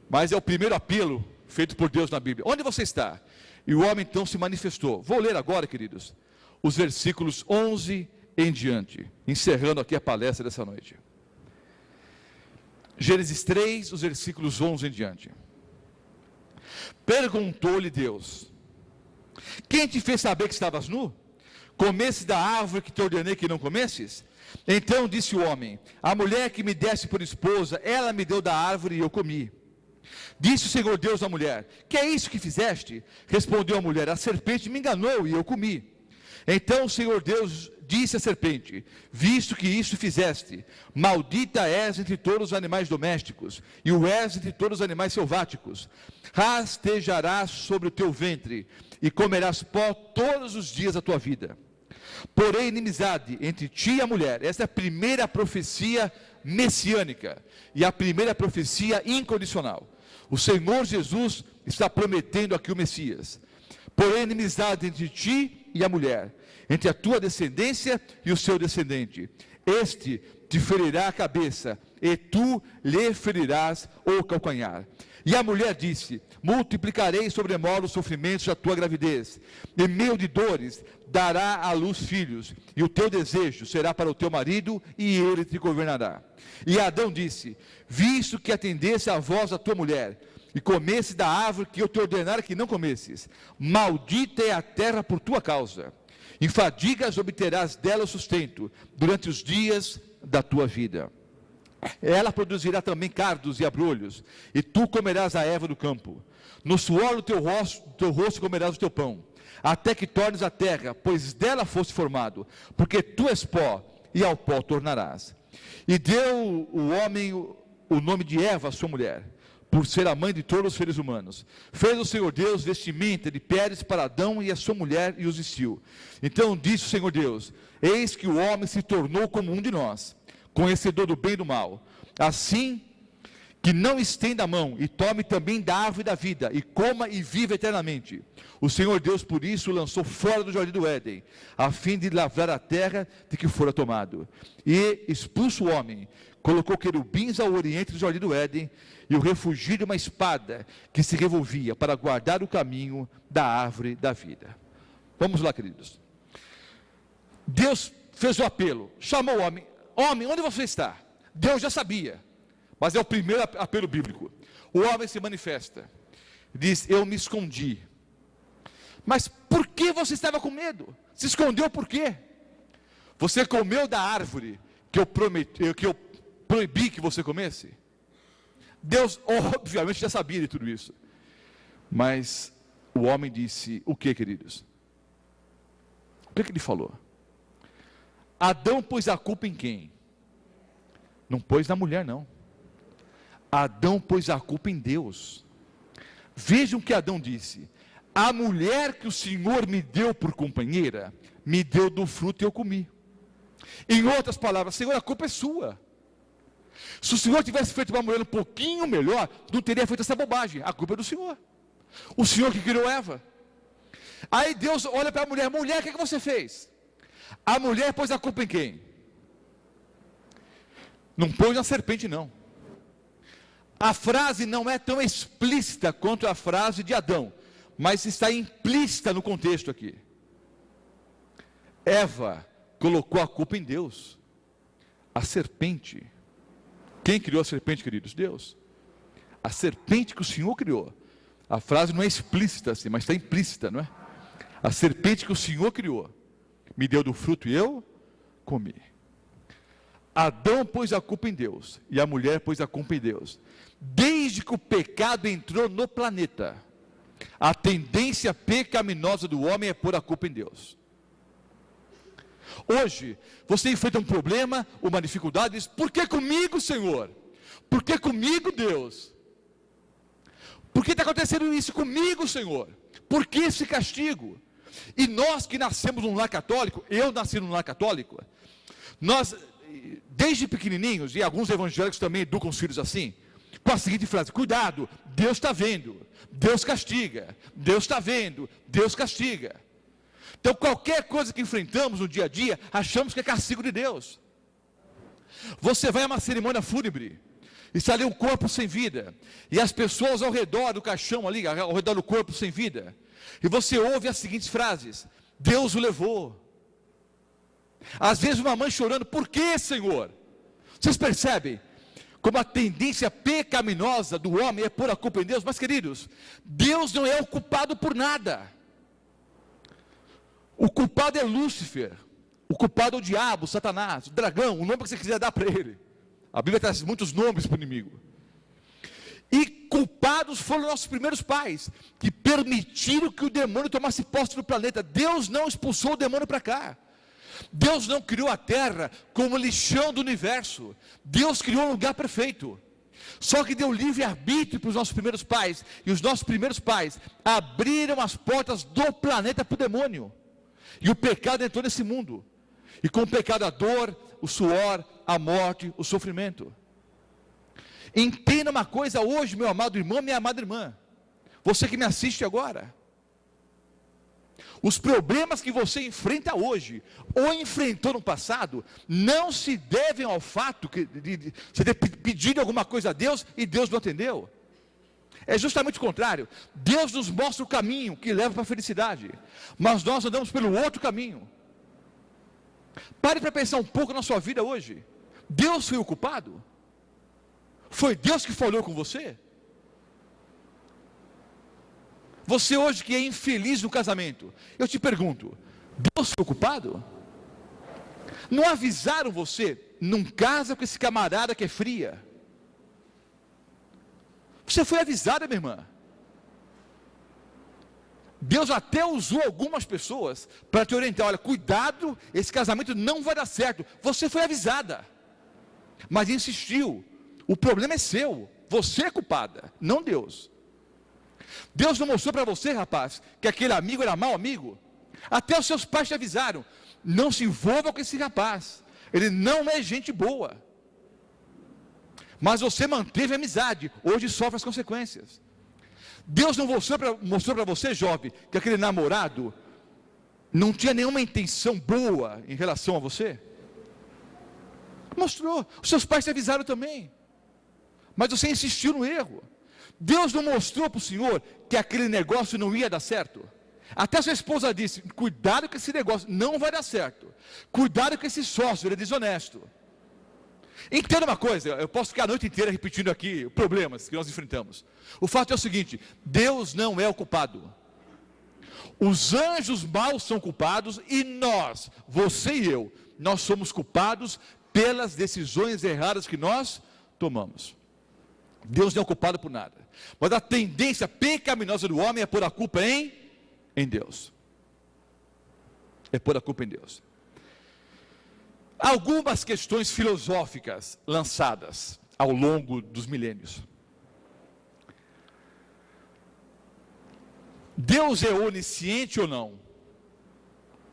Speaker 1: Mas é o primeiro apelo feito por Deus na Bíblia: onde você está? E o homem então se manifestou. Vou ler agora, queridos, os versículos 11 em diante, encerrando aqui a palestra dessa noite. Gênesis 3, os versículos 11 em diante. Perguntou-lhe Deus: Quem te fez saber que estavas nu? Comesses da árvore que te ordenei que não comesses? Então disse o homem: a mulher que me deste por esposa, ela me deu da árvore e eu comi. Disse o Senhor Deus à mulher: que é isso que fizeste? Respondeu a mulher: a serpente me enganou e eu comi. Então o Senhor Deus disse à serpente: visto que isso fizeste, maldita és entre todos os animais domésticos, e o és entre todos os animais selváticos. Rastejarás sobre o teu ventre, e comerás pó todos os dias da tua vida. Porém, inimizade entre ti e a mulher. Essa é a primeira profecia messiânica, e a primeira profecia incondicional. O Senhor Jesus está prometendo aqui o Messias. Porém, inimizade entre ti e a mulher, entre a tua descendência e o seu descendente. Este te ferirá a cabeça, e tu lhe ferirás o calcanhar. E a mulher disse: multiplicarei sobremodo os sofrimentos da tua gravidez, em meio de dores dará à luz filhos, e o teu desejo será para o teu marido, e ele te governará. E Adão disse: visto que atendesse à voz da tua mulher, e comesse da árvore que eu te ordenara que não comesses, maldita é a terra por tua causa. Em fadigas obterás dela o sustento durante os dias da tua vida. Ela produzirá também cardos e abrolhos, e tu comerás a erva do campo. No suor do teu rosto comerás o teu pão, até que tornes a terra, pois dela foste formado, porque tu és pó, e ao pó tornarás. E deu o homem o nome de Eva, sua mulher, por ser a mãe de todos os seres humanos. Fez o Senhor Deus vestimenta de peles para Adão e a sua mulher, e os vestiu. Então disse o Senhor Deus: eis que o homem se tornou como um de nós, conhecedor do bem e do mal. Assim que não estenda a mão, e tome também da árvore da vida, e coma e viva eternamente. O Senhor Deus por isso o lançou fora do jardim do Éden, a fim de lavrar a terra de que fora tomado. E expulso o homem, colocou querubins ao oriente do jardim do Éden, e o refugiou de uma espada que se revolvia, para guardar o caminho da árvore da vida. Vamos lá, queridos. Deus fez o apelo, chamou o homem: homem, onde você está? Deus já sabia, mas é o primeiro apelo bíblico. O homem se manifesta, diz: eu me escondi. Mas por que você estava com medo? Se escondeu por quê? Você comeu da árvore que eu proibi que você comesse? Deus obviamente já sabia de tudo isso, mas o homem disse o que, queridos? O que ele falou? Adão pôs a culpa em quem? Não pôs na mulher, não. Adão pôs a culpa em Deus. Vejam o que Adão disse: a mulher que o Senhor me deu por companheira, me deu do fruto e eu comi. Em outras palavras: Senhor, a culpa é sua. Se o Senhor tivesse feito uma mulher um pouquinho melhor, não teria feito essa bobagem. A culpa é do Senhor. O Senhor que criou Eva. Aí Deus olha para a mulher: mulher, o que você fez? A mulher pôs a culpa em quem? Não pôs na serpente, não. A frase não é tão explícita quanto a frase de Adão, mas está implícita no contexto aqui. Eva colocou a culpa em Deus. A serpente. Quem criou a serpente, queridos? Deus. A serpente que o Senhor criou. A frase não é explícita assim, mas está implícita, não é? A serpente que o Senhor criou me deu do fruto e eu comi. Adão pôs a culpa em Deus, e a mulher pôs a culpa em Deus. Desde que o pecado entrou no planeta, a tendência pecaminosa do homem é pôr a culpa em Deus. Hoje, você enfrenta um problema, uma dificuldade, e diz: por que comigo, Senhor? Por que comigo, Deus? Por que está acontecendo isso comigo, Senhor? Por que esse castigo? E nós que nascemos num lar católico, eu nasci num lar católico, nós, desde pequenininhos, e alguns evangélicos também educam os filhos assim, com a seguinte frase: cuidado, Deus está vendo, Deus castiga, Deus está vendo, Deus castiga. Então qualquer coisa que enfrentamos no dia a dia, achamos que é castigo de Deus. Você vai a uma cerimônia fúnebre, está ali um corpo sem vida, e as pessoas ao redor do caixão ali, ao redor do corpo sem vida, e você ouve as seguintes frases: Deus o levou. Às vezes uma mãe chorando: por que, Senhor? Vocês percebem como a tendência pecaminosa do homem é pôr a culpa em Deus? Mas, queridos, Deus não é o culpado por nada. O culpado é Lúcifer, o culpado é o diabo, Satanás, o dragão, o nome que você quiser dar para ele. A Bíblia traz muitos nomes para o inimigo. E culpados foram nossos primeiros pais, que permitiram que o demônio tomasse posse do planeta. Deus não expulsou o demônio para cá. Deus não criou a terra como lixão do universo. Deus criou um lugar perfeito. Só que deu livre-arbítrio para os nossos primeiros pais. E os nossos primeiros pais abriram as portas do planeta para o demônio. E o pecado entrou nesse mundo. E com o pecado a dor, o suor, a morte, o sofrimento. Entenda uma coisa hoje, meu amado irmão, minha amada irmã. Você que me assiste agora. Os problemas que você enfrenta hoje, ou enfrentou no passado, não se devem ao fato de você ter pedido alguma coisa a Deus e Deus não atendeu. É justamente o contrário. Deus nos mostra o caminho que leva para a felicidade, mas nós andamos pelo outro caminho. Pare para pensar um pouco na sua vida hoje. Deus foi o culpado? Foi Deus que falou com você? Você hoje que é infeliz no casamento, eu te pergunto, Deus foi o culpado? Não avisaram você, não casa com esse camarada que é fria? Você foi avisada, minha irmã. Deus até usou algumas pessoas para te orientar, olha, cuidado, esse casamento não vai dar certo. Você foi avisada, mas insistiu. O problema é seu, você é culpada, não Deus. Deus não mostrou para você, rapaz, que aquele amigo era mau amigo? Até os seus pais te avisaram, não se envolva com esse rapaz, ele não é gente boa. Mas você manteve a amizade, hoje sofre as consequências. Deus não mostrou para você, jovem, que aquele namorado não tinha nenhuma intenção boa em relação a você? Mostrou, os seus pais te avisaram também, mas você insistiu no erro. Deus não mostrou para o senhor que aquele negócio não ia dar certo? Até sua esposa disse, cuidado com esse negócio, não vai dar certo. Cuidado com esse sócio, ele é desonesto. Entenda uma coisa, eu posso ficar a noite inteira repetindo aqui problemas que nós enfrentamos. O fato é o seguinte, Deus não é o culpado. Os anjos maus são culpados e nós, você e eu, nós somos culpados pelas decisões erradas que nós tomamos. Deus não é culpado por nada. Mas a tendência pecaminosa do homem é pôr a culpa em Deus. É pôr a culpa em Deus. Algumas questões filosóficas lançadas ao longo dos milênios. Deus é onisciente ou não?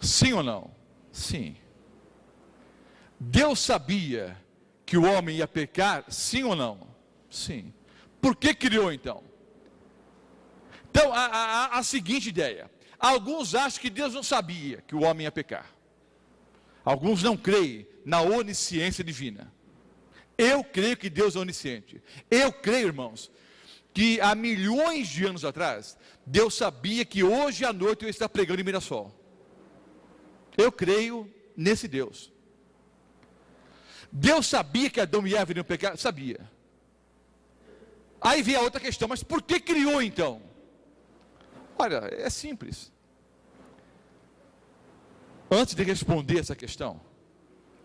Speaker 1: Sim ou não? Sim. Deus sabia que o homem ia pecar? Sim ou não? Sim. Por que criou então? Então, a seguinte ideia. Alguns acham que Deus não sabia que o homem ia pecar. Alguns não creem na onisciência divina. Eu creio que Deus é onisciente. Eu creio, irmãos, que há milhões de anos atrás, Deus sabia que hoje à noite eu ia estar pregando em Mirassol. Eu creio nesse Deus. Deus sabia que Adão e Eva iriam pecar? Sabia. Aí vem a outra questão, mas por que criou então? Olha, é simples. Antes de responder essa questão,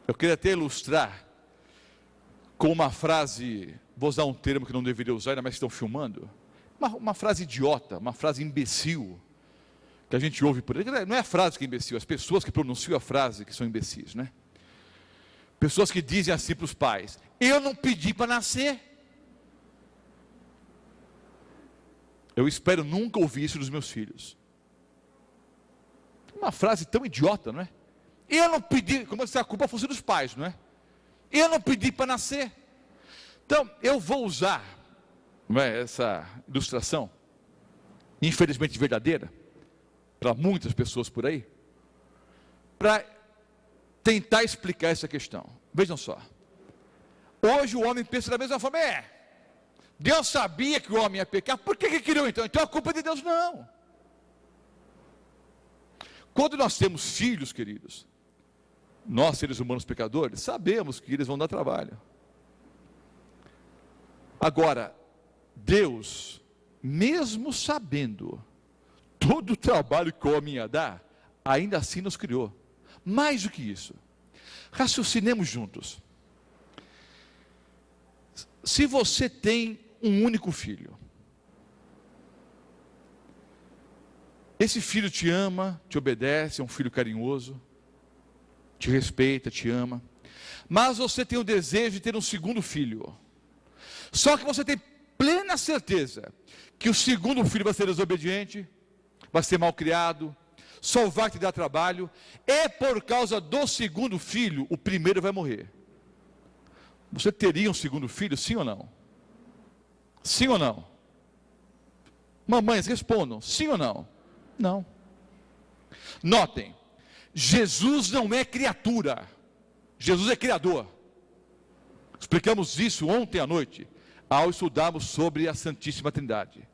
Speaker 1: eu queria até ilustrar com uma frase, vou usar um termo que não deveria usar, ainda mais que estão filmando, uma frase idiota, uma frase imbecil, que a gente ouve por aí. Não é a frase que é imbecil, as pessoas que pronunciam a frase que são imbecis, né? Pessoas que dizem assim para os pais, eu não pedi para nascer. Eu espero nunca ouvir isso dos meus filhos. Uma frase tão idiota, não é? Eu não pedi, como se a culpa fosse dos pais, não é? Eu não pedi para nascer. Então, eu vou usar, não é, essa ilustração, infelizmente verdadeira, para muitas pessoas por aí, para tentar explicar essa questão. Vejam só. Hoje o homem pensa da mesma forma, Deus sabia que o homem ia pecar, por que criou então? Então a culpa é de Deus? Não. Quando nós temos filhos, queridos, nós seres humanos pecadores, sabemos que eles vão dar trabalho. Agora, Deus, mesmo sabendo todo o trabalho que o homem ia dar, ainda assim nos criou. Mais do que isso, raciocinemos juntos. Se você tem um único filho, esse filho te ama, te obedece, é um filho carinhoso, te respeita, te ama, mas você tem o desejo de ter um segundo filho, só que você tem plena certeza que o segundo filho vai ser desobediente, vai ser mal criado, só vai te dar trabalho, é por causa do segundo filho, o primeiro vai morrer. Você teria um segundo filho, sim ou não? Sim ou não? Mamães, respondam, sim ou não? Não. Notem, Jesus não é criatura, Jesus é criador. Explicamos isso ontem à noite, ao estudarmos sobre a Santíssima Trindade.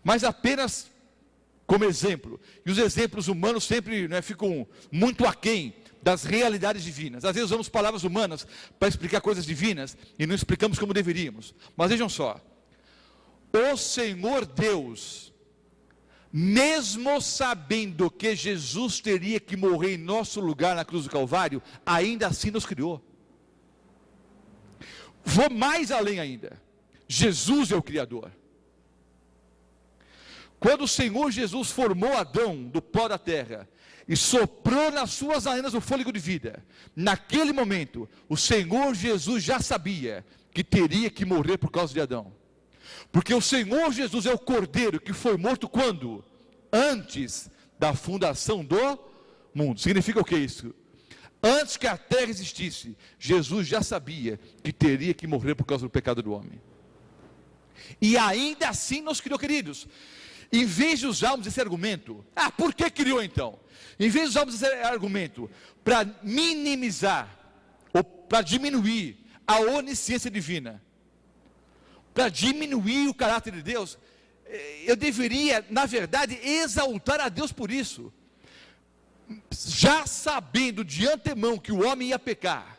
Speaker 1: Mas apenas como exemplo, e os exemplos humanos sempre ficam muito aquém das realidades divinas. Às vezes usamos palavras humanas para explicar coisas divinas e não explicamos como deveríamos. Mas vejam só, o Senhor Deus, mesmo sabendo que Jesus teria que morrer em nosso lugar na cruz do Calvário, ainda assim nos criou. Vou mais além ainda, Jesus é o Criador. Quando o Senhor Jesus formou Adão do pó da terra e soprou nas suas narinas o fôlego de vida, naquele momento, o Senhor Jesus já sabia que teria que morrer por causa de Adão. Porque o Senhor Jesus é o Cordeiro que foi morto quando? Antes da fundação do mundo. Significa o que isso? Antes que a terra existisse, Jesus já sabia que teria que morrer por causa do pecado do homem. E ainda assim nos criou, queridos. Em vez de usarmos esse argumento, por que criou então? Em vez de usarmos esse argumento para minimizar, ou para diminuir a onisciência divina, para diminuir o caráter de Deus, eu deveria, na verdade, exaltar a Deus por isso. Já sabendo de antemão que o homem ia pecar,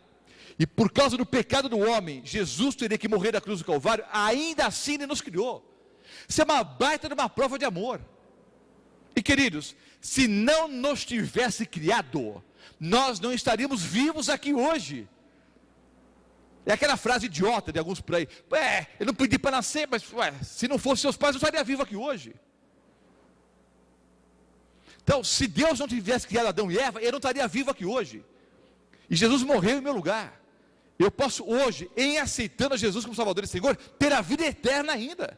Speaker 1: e por causa do pecado do homem, Jesus teria que morrer na cruz do Calvário, ainda assim Ele nos criou. Isso é uma baita de uma prova de amor. E queridos, se não nos tivesse criado, nós não estaríamos vivos aqui hoje. É aquela frase idiota de alguns por aí: eu não pedi para nascer, mas se não fosse seus pais, eu estaria vivo aqui hoje. Então, se Deus não tivesse criado Adão e Eva, eu não estaria vivo aqui hoje. E Jesus morreu em meu lugar. Eu posso hoje, em aceitando a Jesus como Salvador e Senhor, ter a vida eterna ainda.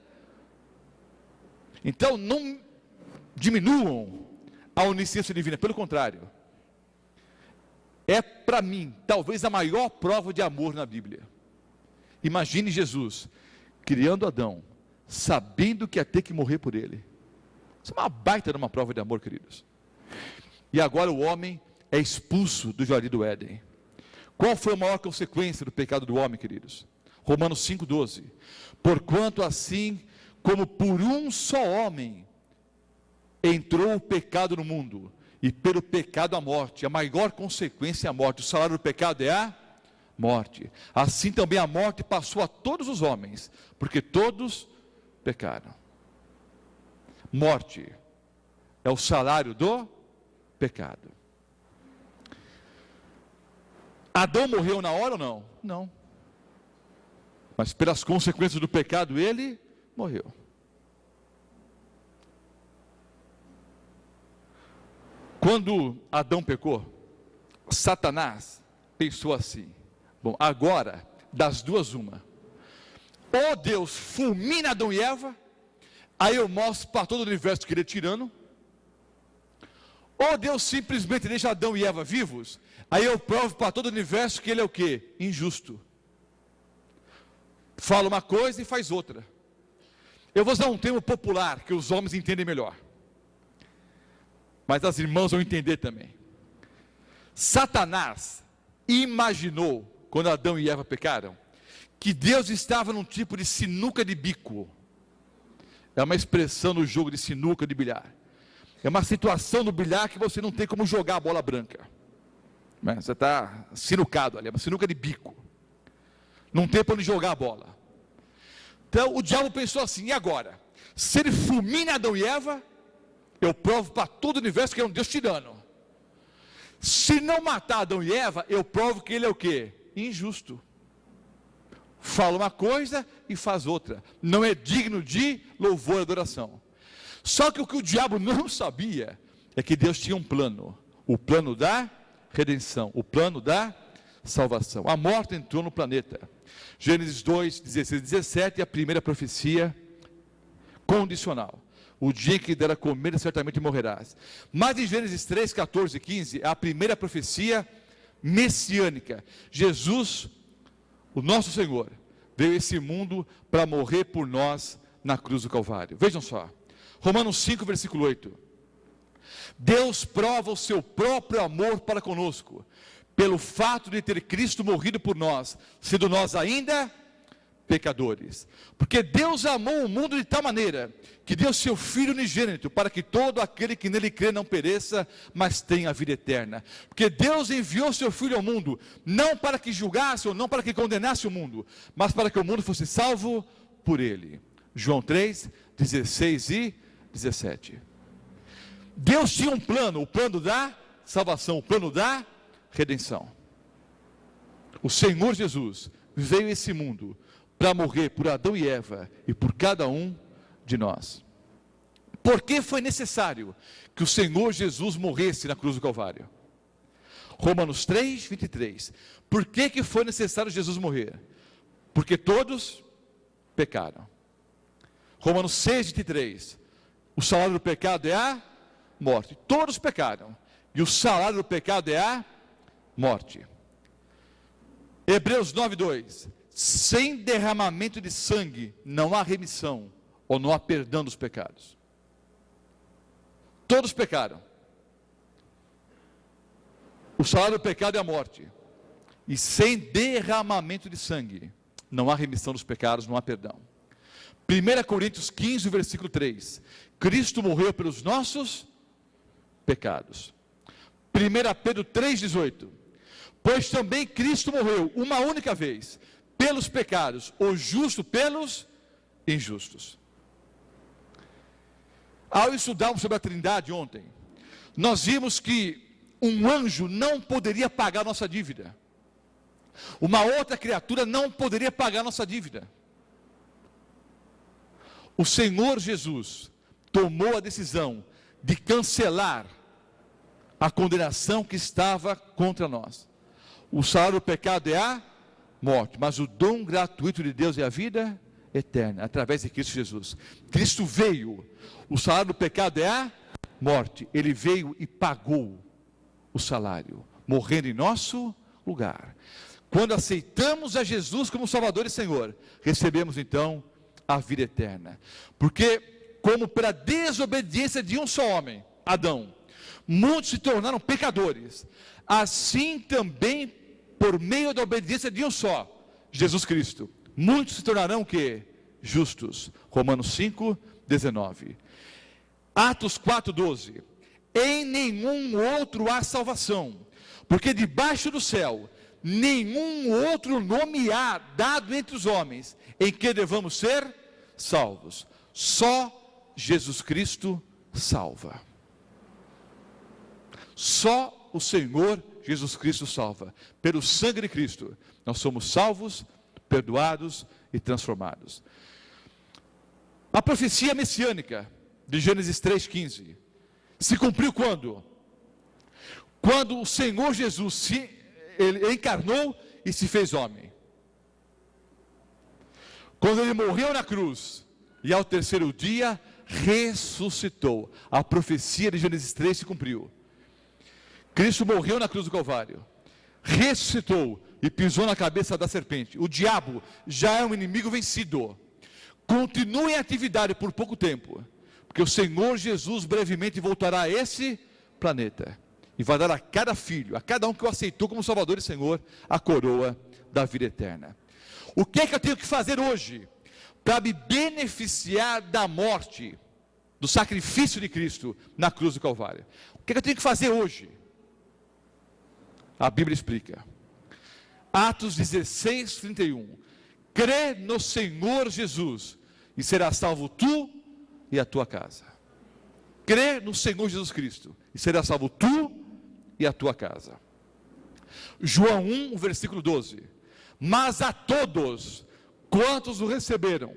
Speaker 1: Então, não diminuam a onisciência divina, pelo contrário. É para mim, talvez a maior prova de amor na Bíblia. Imagine Jesus, criando Adão, sabendo que ia ter que morrer por ele. Isso é uma baita de uma prova de amor, queridos. E agora o homem é expulso do jardim do Éden. Qual foi a maior consequência do pecado do homem, queridos? Romanos 5,12. Porquanto assim como por um só homem entrou o pecado no mundo, e pelo pecado a morte, a maior consequência é a morte. O salário do pecado é a morte. Assim também a morte passou a todos os homens, porque todos pecaram. Morte é o salário do pecado. Adão morreu na hora ou não? Não. Mas pelas consequências do pecado ele morreu. Quando Adão pecou, Satanás pensou assim: bom, agora das duas uma, ou Deus fulmina Adão e Eva, aí eu mostro para todo o universo que ele é tirano, ou Deus simplesmente deixa Adão e Eva vivos, aí eu provo para todo o universo que ele é o quê? Injusto. Fala uma coisa e faz outra. Eu vou usar um termo popular que os homens entendem melhor, mas as irmãs vão entender também. Satanás imaginou, quando Adão e Eva pecaram, que Deus estava num tipo de sinuca de bico. É uma expressão no jogo de sinuca de bilhar. É uma situação no bilhar que você não tem como jogar a bola branca. Você está sinucado ali, é uma sinuca de bico. Não tem para onde jogar a bola. Então o diabo pensou assim: e agora? Se ele fulmina Adão e Eva, eu provo para todo o universo que é um Deus tirano. Se não matar Adão e Eva, eu provo que ele é o quê? Injusto. Fala uma coisa e faz outra. Não é digno de louvor e adoração. Só que o que o diabo não sabia é que Deus tinha um plano. O plano da redenção. O plano da salvação. A morte entrou no planeta. Gênesis 2, 16 e 17 é a primeira profecia condicional. O dia em que der a comer, certamente morrerás. Mas em Gênesis 3, 14 e 15, é a primeira profecia messiânica. Jesus, o nosso Senhor, veio a esse mundo para morrer por nós na cruz do Calvário. Vejam só, Romanos 5, versículo 8. Deus prova o seu próprio amor para conosco, pelo fato de ter Cristo morrido por nós, sendo nós ainda pecadores. Porque Deus amou o mundo de tal maneira, que deu seu Filho unigênito, para que todo aquele que nele crê não pereça, mas tenha a vida eterna. Porque Deus enviou seu Filho ao mundo, não para que julgasse, ou não para que condenasse o mundo, mas para que o mundo fosse salvo por ele. João 3, 16 e 17. Deus tinha um plano, o plano da salvação, o plano da redenção. O Senhor Jesus veio a esse mundo para morrer por Adão e Eva e por cada um de nós. Por que foi necessário que o Senhor Jesus morresse na cruz do Calvário? Romanos 3, 23. Por que foi necessário Jesus morrer? Porque todos pecaram. Romanos 6, 23. O salário do pecado é a morte. Todos pecaram. E o salário do pecado é a morte. Hebreus 9, 2. Sem derramamento de sangue não há remissão, ou não há perdão dos pecados. Todos pecaram. O salário do pecado é a morte. E sem derramamento de sangue não há remissão dos pecados, não há perdão. 1 Coríntios 15, versículo 3. Cristo morreu pelos nossos pecados. 1 Pedro 3, 18. Pois também Cristo morreu uma única vez pelos pecados, o justo pelos injustos. Ao estudarmos sobre a Trindade ontem, nós vimos que um anjo não poderia pagar nossa dívida. Uma outra criatura não poderia pagar nossa dívida. O Senhor Jesus tomou a decisão de cancelar a condenação que estava contra nós. O salário do pecado é a morte, mas o dom gratuito de Deus é a vida eterna, através de Cristo Jesus. Cristo veio, o salário do pecado é a morte, ele veio e pagou o salário, morrendo em nosso lugar. Quando aceitamos a Jesus como Salvador e Senhor, recebemos então a vida eterna. Porque, como pela desobediência de um só homem, Adão, muitos se tornaram pecadores, assim também, por meio da obediência de um só, Jesus Cristo, muitos se tornarão o quê? Justos. Romanos 5, 19. Atos 4, 12. Em nenhum outro há salvação, porque debaixo do céu nenhum outro nome há dado entre os homens em que devamos ser salvos. Só Jesus Cristo salva. Só o Senhor Jesus Cristo salva. Pelo sangue de Cristo nós somos salvos, perdoados e transformados. A profecia messiânica de Gênesis 3,15 se cumpriu quando? Quando o Senhor Jesus ele encarnou e se fez homem. Quando ele morreu na cruz e ao terceiro dia ressuscitou. A profecia de Gênesis 3 se cumpriu. Cristo morreu na cruz do Calvário, ressuscitou e pisou na cabeça da serpente. O diabo já é um inimigo vencido. Continua em atividade por pouco tempo, porque o Senhor Jesus brevemente voltará a esse planeta e vai dar a cada filho, a cada um que o aceitou como Salvador e Senhor, a coroa da vida eterna. O que é que eu tenho que fazer hoje para me beneficiar da morte, do sacrifício de Cristo na cruz do Calvário? O que é que eu tenho que fazer hoje? A Bíblia explica. Atos 16, 31. Crê no Senhor Jesus e serás salvo tu e a tua casa. Crê no Senhor Jesus Cristo e serás salvo tu e a tua casa. João 1, versículo 12. Mas a todos quantos o receberam,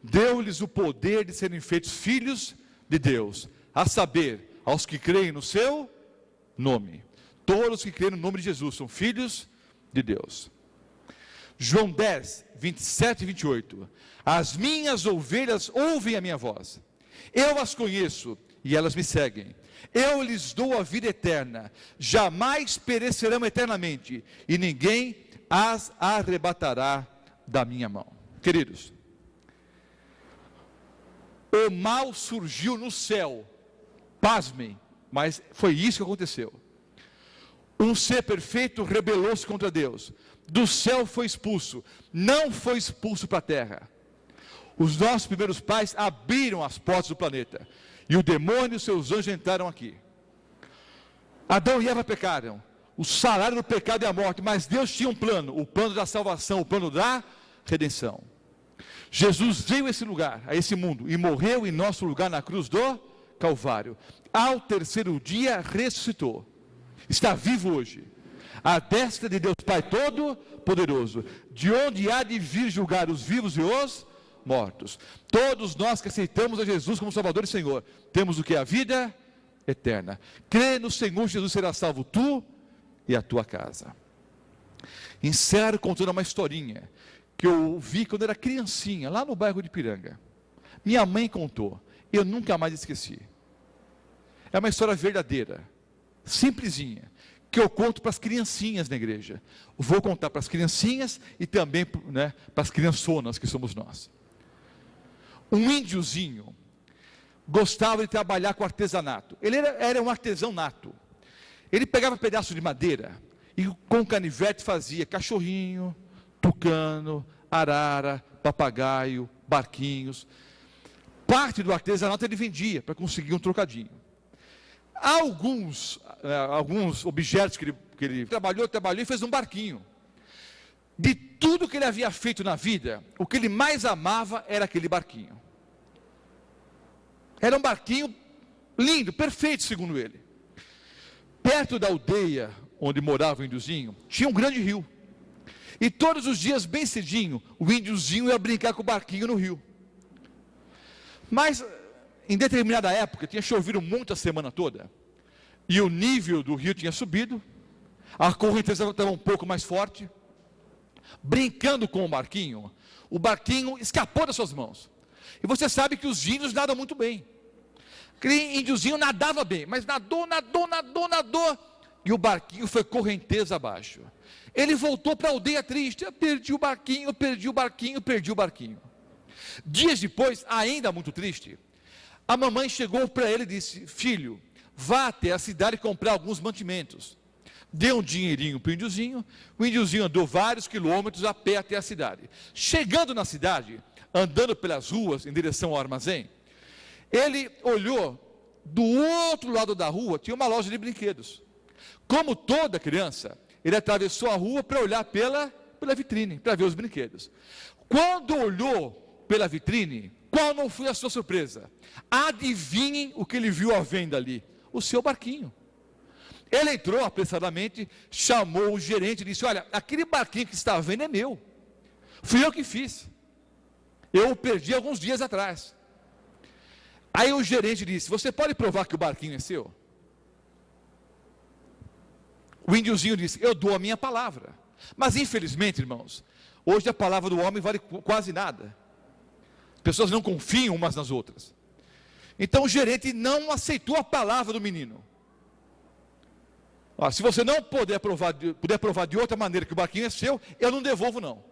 Speaker 1: deu-lhes o poder de serem feitos filhos de Deus, a saber, aos que creem no seu nome. Todos que creem no nome de Jesus são filhos de Deus. João 10, 27 e 28. As minhas ovelhas ouvem a minha voz. Eu as conheço e elas me seguem. Eu lhes dou a vida eterna. Jamais perecerão eternamente e ninguém as arrebatará da minha mão. Queridos, o mal surgiu no céu. Pasmem, mas foi isso que aconteceu. Um ser perfeito rebelou-se contra Deus. Do céu foi expulso, não foi expulso para a terra. Os nossos primeiros pais abriram as portas do planeta, e o demônio e os seus anjos entraram aqui. Adão e Eva pecaram, o salário do pecado é a morte, mas Deus tinha um plano, o plano da salvação, o plano da redenção. Jesus veio a esse lugar, a esse mundo, e morreu em nosso lugar na cruz do Calvário. Ao terceiro dia ressuscitou, está vivo hoje, à destra de Deus Pai Todo-Poderoso, de onde há de vir julgar os vivos e os mortos. Todos nós que aceitamos a Jesus como Salvador e Senhor, temos o que? A vida eterna. Crê no Senhor Jesus, será salvo tu e a tua casa. Encerro contando uma historinha que eu ouvi quando era criancinha, lá no bairro de Ipiranga. Minha mãe contou, eu nunca mais esqueci. É uma história verdadeira, simplesinha, que eu conto para as criancinhas na igreja. Vou contar para as criancinhas e também, né, para as criançonas que somos nós. Um índiozinho gostava de trabalhar com artesanato. Ele era um artesão nato. Ele pegava pedaços de madeira e com canivete fazia cachorrinho, tucano, arara, papagaio, barquinhos. Parte do artesanato ele vendia para conseguir um trocadinho. Alguns objetos que ele trabalhou e fez um barquinho. De tudo que ele havia feito na vida, o que ele mais amava era aquele barquinho. Era um barquinho lindo, perfeito segundo ele. Perto da aldeia onde morava o índiozinho, tinha um grande rio. E todos os dias, bem cedinho, o índiozinho ia brincar com o barquinho no rio. Mas, em determinada época, tinha chovido muito a semana toda, e o nível do rio tinha subido, a correnteza estava um pouco mais forte. Brincando com o barquinho escapou das suas mãos. E você sabe que os índios nadam muito bem. Aquele índiozinho nadava bem, mas nadou, e o barquinho foi correnteza abaixo. Ele voltou para a aldeia triste, eu perdi o barquinho. Dias depois, ainda muito triste, a mamãe chegou para ele e disse: filho, vá até a cidade comprar alguns mantimentos. Deu um dinheirinho para o índiozinho andou vários quilômetros a pé até a cidade. Chegando na cidade, andando pelas ruas em direção ao armazém, ele olhou, do outro lado da rua tinha uma loja de brinquedos. Como toda criança, ele atravessou a rua para olhar pela vitrine, para ver os brinquedos. Quando olhou pela vitrine, qual não foi a sua surpresa? Adivinhem o que ele viu à venda ali? O seu barquinho. Ele entrou apressadamente, chamou o gerente e disse: olha, aquele barquinho que está à venda é meu, fui eu que fiz, eu o perdi alguns dias atrás. Aí o gerente disse: você pode provar que o barquinho é seu? O índiozinho disse: eu dou a minha palavra. Mas infelizmente, irmãos, hoje a palavra do homem vale quase nada. Pessoas não confiam umas nas outras. Então o gerente não aceitou a palavra do menino. Se você não puder provar de outra maneira que o barquinho é seu, eu não devolvo não.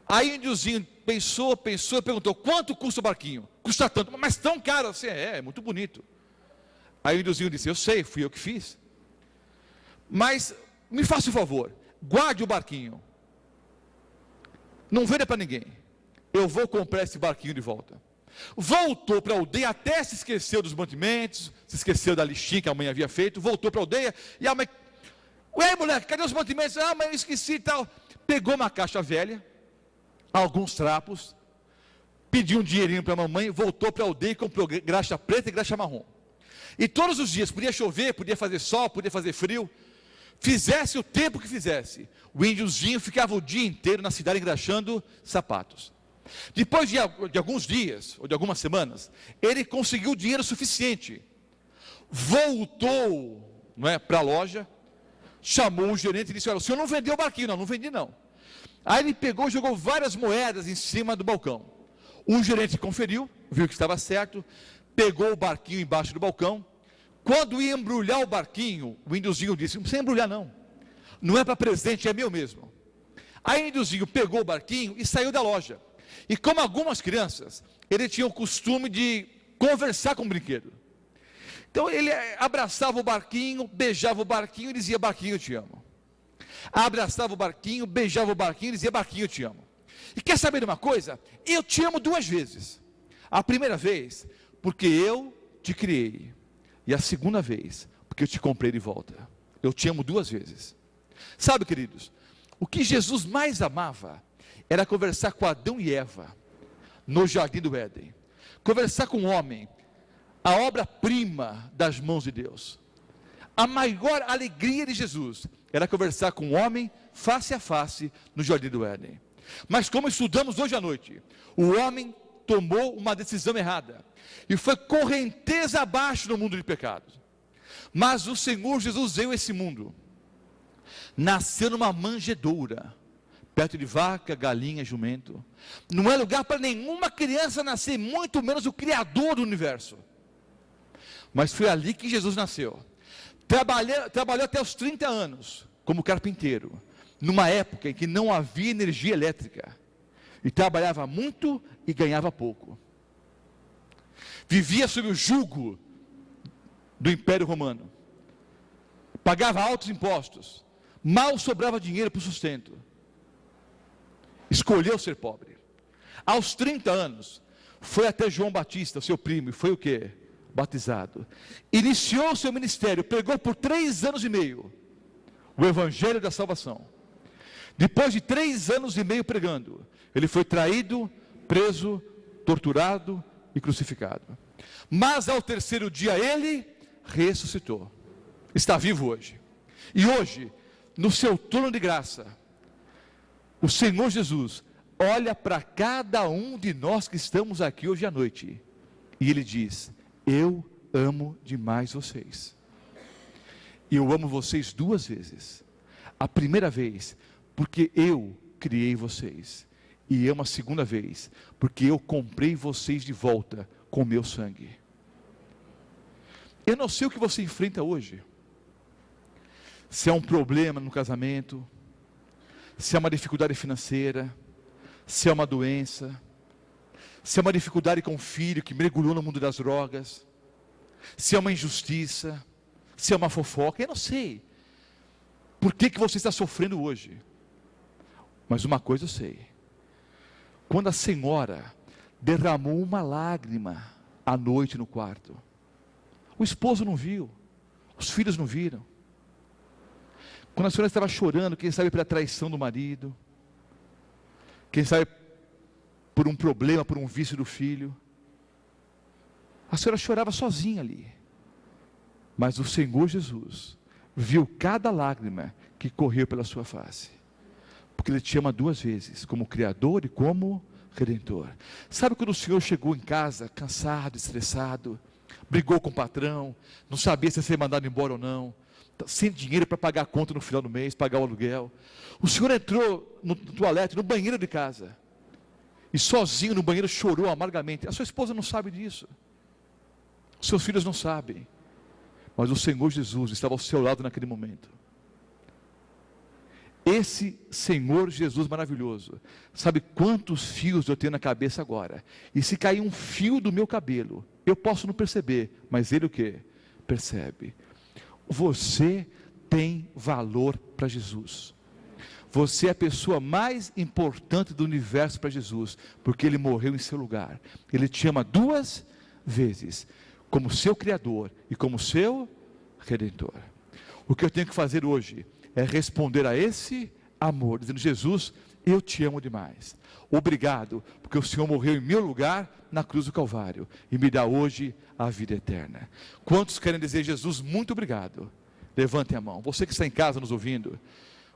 Speaker 1: Aí o índiozinho pensou e perguntou: quanto custa o barquinho? Custa tanto. Mas tão caro assim? É muito bonito. Aí o índiozinho disse: eu sei, fui eu que fiz. Mas me faça um favor, guarde o barquinho, não venda para ninguém, eu vou comprar esse barquinho de volta. Voltou para a aldeia, até se esqueceu dos mantimentos, se esqueceu da listinha que a mãe havia feito, voltou para a aldeia, e a mãe: ué moleque, cadê os mantimentos? Mas eu esqueci e tal. Pegou uma caixa velha, alguns trapos, pediu um dinheirinho para a mamãe, voltou para a aldeia e comprou graxa preta e graxa marrom. E todos os dias, podia chover, podia fazer sol, podia fazer frio, fizesse o tempo que fizesse, o índiozinho ficava o dia inteiro na cidade engraxando sapatos. Depois de alguns dias, ou de algumas semanas, ele conseguiu dinheiro suficiente, voltou, para a loja, chamou o gerente e disse: olha, o senhor não vendeu o barquinho? Não vendi não. Aí ele pegou e jogou várias moedas em cima do balcão. O gerente conferiu, viu que estava certo, pegou o barquinho embaixo do balcão. Quando ia embrulhar o barquinho, o índiozinho disse: não precisa embrulhar não é para presente, é meu mesmo. Aí o índiozinho pegou o barquinho e saiu da loja. E como algumas crianças, ele tinha o costume de conversar com o brinquedo. Então ele abraçava o barquinho, beijava o barquinho e dizia: barquinho, eu te amo. Abraçava o barquinho, beijava o barquinho e dizia: barquinho, eu te amo. E quer saber de uma coisa? Eu te amo 2 vezes. A primeira vez, porque eu te criei. E a segunda vez, porque eu te comprei de volta. Eu te amo 2 vezes. Sabe, queridos, o que Jesus mais amava era conversar com Adão e Eva no jardim do Éden. Conversar com o homem, a obra-prima das mãos de Deus. A maior alegria de Jesus era conversar com o homem face a face no jardim do Éden. Mas como estudamos hoje à noite, o homem tomou uma decisão errada e foi correnteza abaixo no mundo de pecado. Mas o Senhor Jesus veio a esse mundo, nasceu numa manjedoura, perto de vaca, galinha, jumento. Não é lugar para nenhuma criança nascer, muito menos o Criador do universo. Mas foi ali que Jesus nasceu. Trabalhou até os 30 anos como carpinteiro, numa época em que não havia energia elétrica, e trabalhava muito e ganhava pouco. Vivia sob o jugo do Império Romano, pagava altos impostos, mal sobrava dinheiro para o sustento. Escolheu ser pobre. Aos 30 anos, foi até João Batista, seu primo, e foi o quê? Batizado. Iniciou o seu ministério, pregou por 3 anos e meio o Evangelho da Salvação. Depois de 3 anos e meio pregando, ele foi traído, preso, torturado e crucificado. Mas ao 3º dia ele ressuscitou. Está vivo hoje. E hoje, no seu trono de graça, o Senhor Jesus olha para cada um de nós que estamos aqui hoje à noite, e Ele diz: eu amo demais vocês. E eu amo vocês 2 vezes. A primeira vez, porque eu criei vocês. E amo a segunda vez, porque eu comprei vocês de volta com meu sangue. Eu não sei o que você enfrenta hoje. Se é um problema no casamento, se é uma dificuldade financeira, se é uma doença, se é uma dificuldade com o filho que mergulhou no mundo das drogas, se é uma injustiça, se é uma fofoca, eu não sei por que você está sofrendo hoje. Mas uma coisa eu sei: quando a senhora derramou uma lágrima à noite no quarto, o esposo não viu, os filhos não viram. Quando a senhora estava chorando, quem sabe pela traição do marido, quem sabe por um problema, por um vício do filho, a senhora chorava sozinha ali. Mas o Senhor Jesus viu cada lágrima que correu pela sua face, porque Ele te ama 2 vezes, como Criador e como Redentor. Sabe quando o Senhor chegou em casa, cansado, estressado, brigou com o patrão, não sabia se ia ser mandado embora ou não, sem dinheiro para pagar a conta no final do mês, pagar o aluguel. O Senhor entrou no toalete, no banheiro de casa, e sozinho no banheiro chorou amargamente. A sua esposa não sabe disso, os seus filhos não sabem, mas o Senhor Jesus estava ao seu lado naquele momento. Esse Senhor Jesus maravilhoso, sabe quantos fios eu tenho na cabeça agora? E se cair um fio do meu cabelo, eu posso não perceber, mas Ele o quê? Percebe. Você tem valor para Jesus. Você é a pessoa mais importante do universo para Jesus, porque Ele morreu em seu lugar. Ele te ama 2 vezes, como seu Criador e como seu Redentor. O que eu tenho que fazer hoje é responder a esse amor, dizendo: Jesus, eu te amo demais. Obrigado, porque o Senhor morreu em meu lugar na cruz do Calvário e me dá hoje a vida eterna. Quantos querem dizer, Jesus, muito obrigado? Levantem a mão. Você que está em casa nos ouvindo,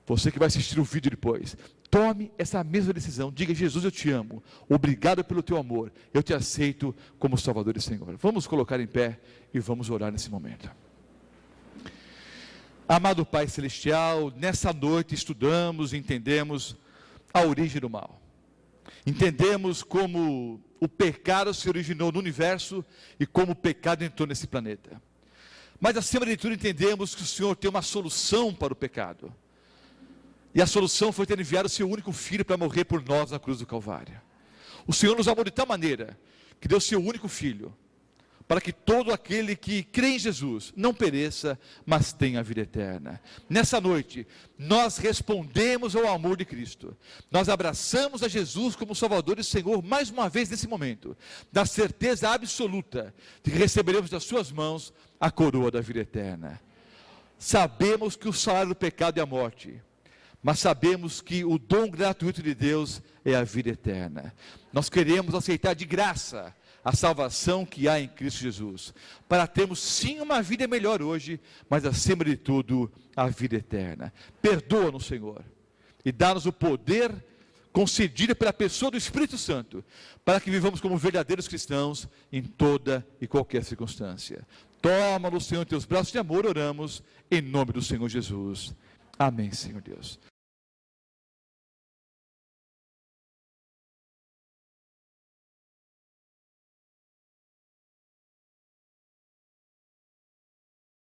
Speaker 1: você que vai assistir o vídeo depois, tome essa mesma decisão. Diga, Jesus, eu te amo. Obrigado pelo teu amor. Eu te aceito como Salvador e Senhor. Vamos colocar em pé e vamos orar nesse momento. Amado Pai Celestial, nessa noite estudamos e entendemos a origem do mal. Entendemos como o pecado se originou no universo e como o pecado entrou nesse planeta. Mas acima de tudo entendemos que o Senhor tem uma solução para o pecado. E a solução foi ter enviado o seu único filho para morrer por nós na cruz do Calvário. O Senhor nos amou de tal maneira que deu o seu único filho, para que todo aquele que crê em Jesus não pereça, mas tenha a vida eterna. Nessa noite, nós respondemos ao amor de Cristo. Nós abraçamos a Jesus como Salvador e Senhor mais uma vez nesse momento, da certeza absoluta de que receberemos das suas mãos a coroa da vida eterna. Sabemos que o salário do pecado é a morte, mas sabemos que o dom gratuito de Deus é a vida eterna. Nós queremos aceitar de graça a salvação que há em Cristo Jesus, para termos sim uma vida melhor hoje, mas acima de tudo, a vida eterna. Perdoa-nos, Senhor, e dá-nos o poder concedido pela pessoa do Espírito Santo, para que vivamos como verdadeiros cristãos em toda e qualquer circunstância. Toma-nos, Senhor, em teus braços de amor, oramos, em nome do Senhor Jesus. Amém, Senhor Deus.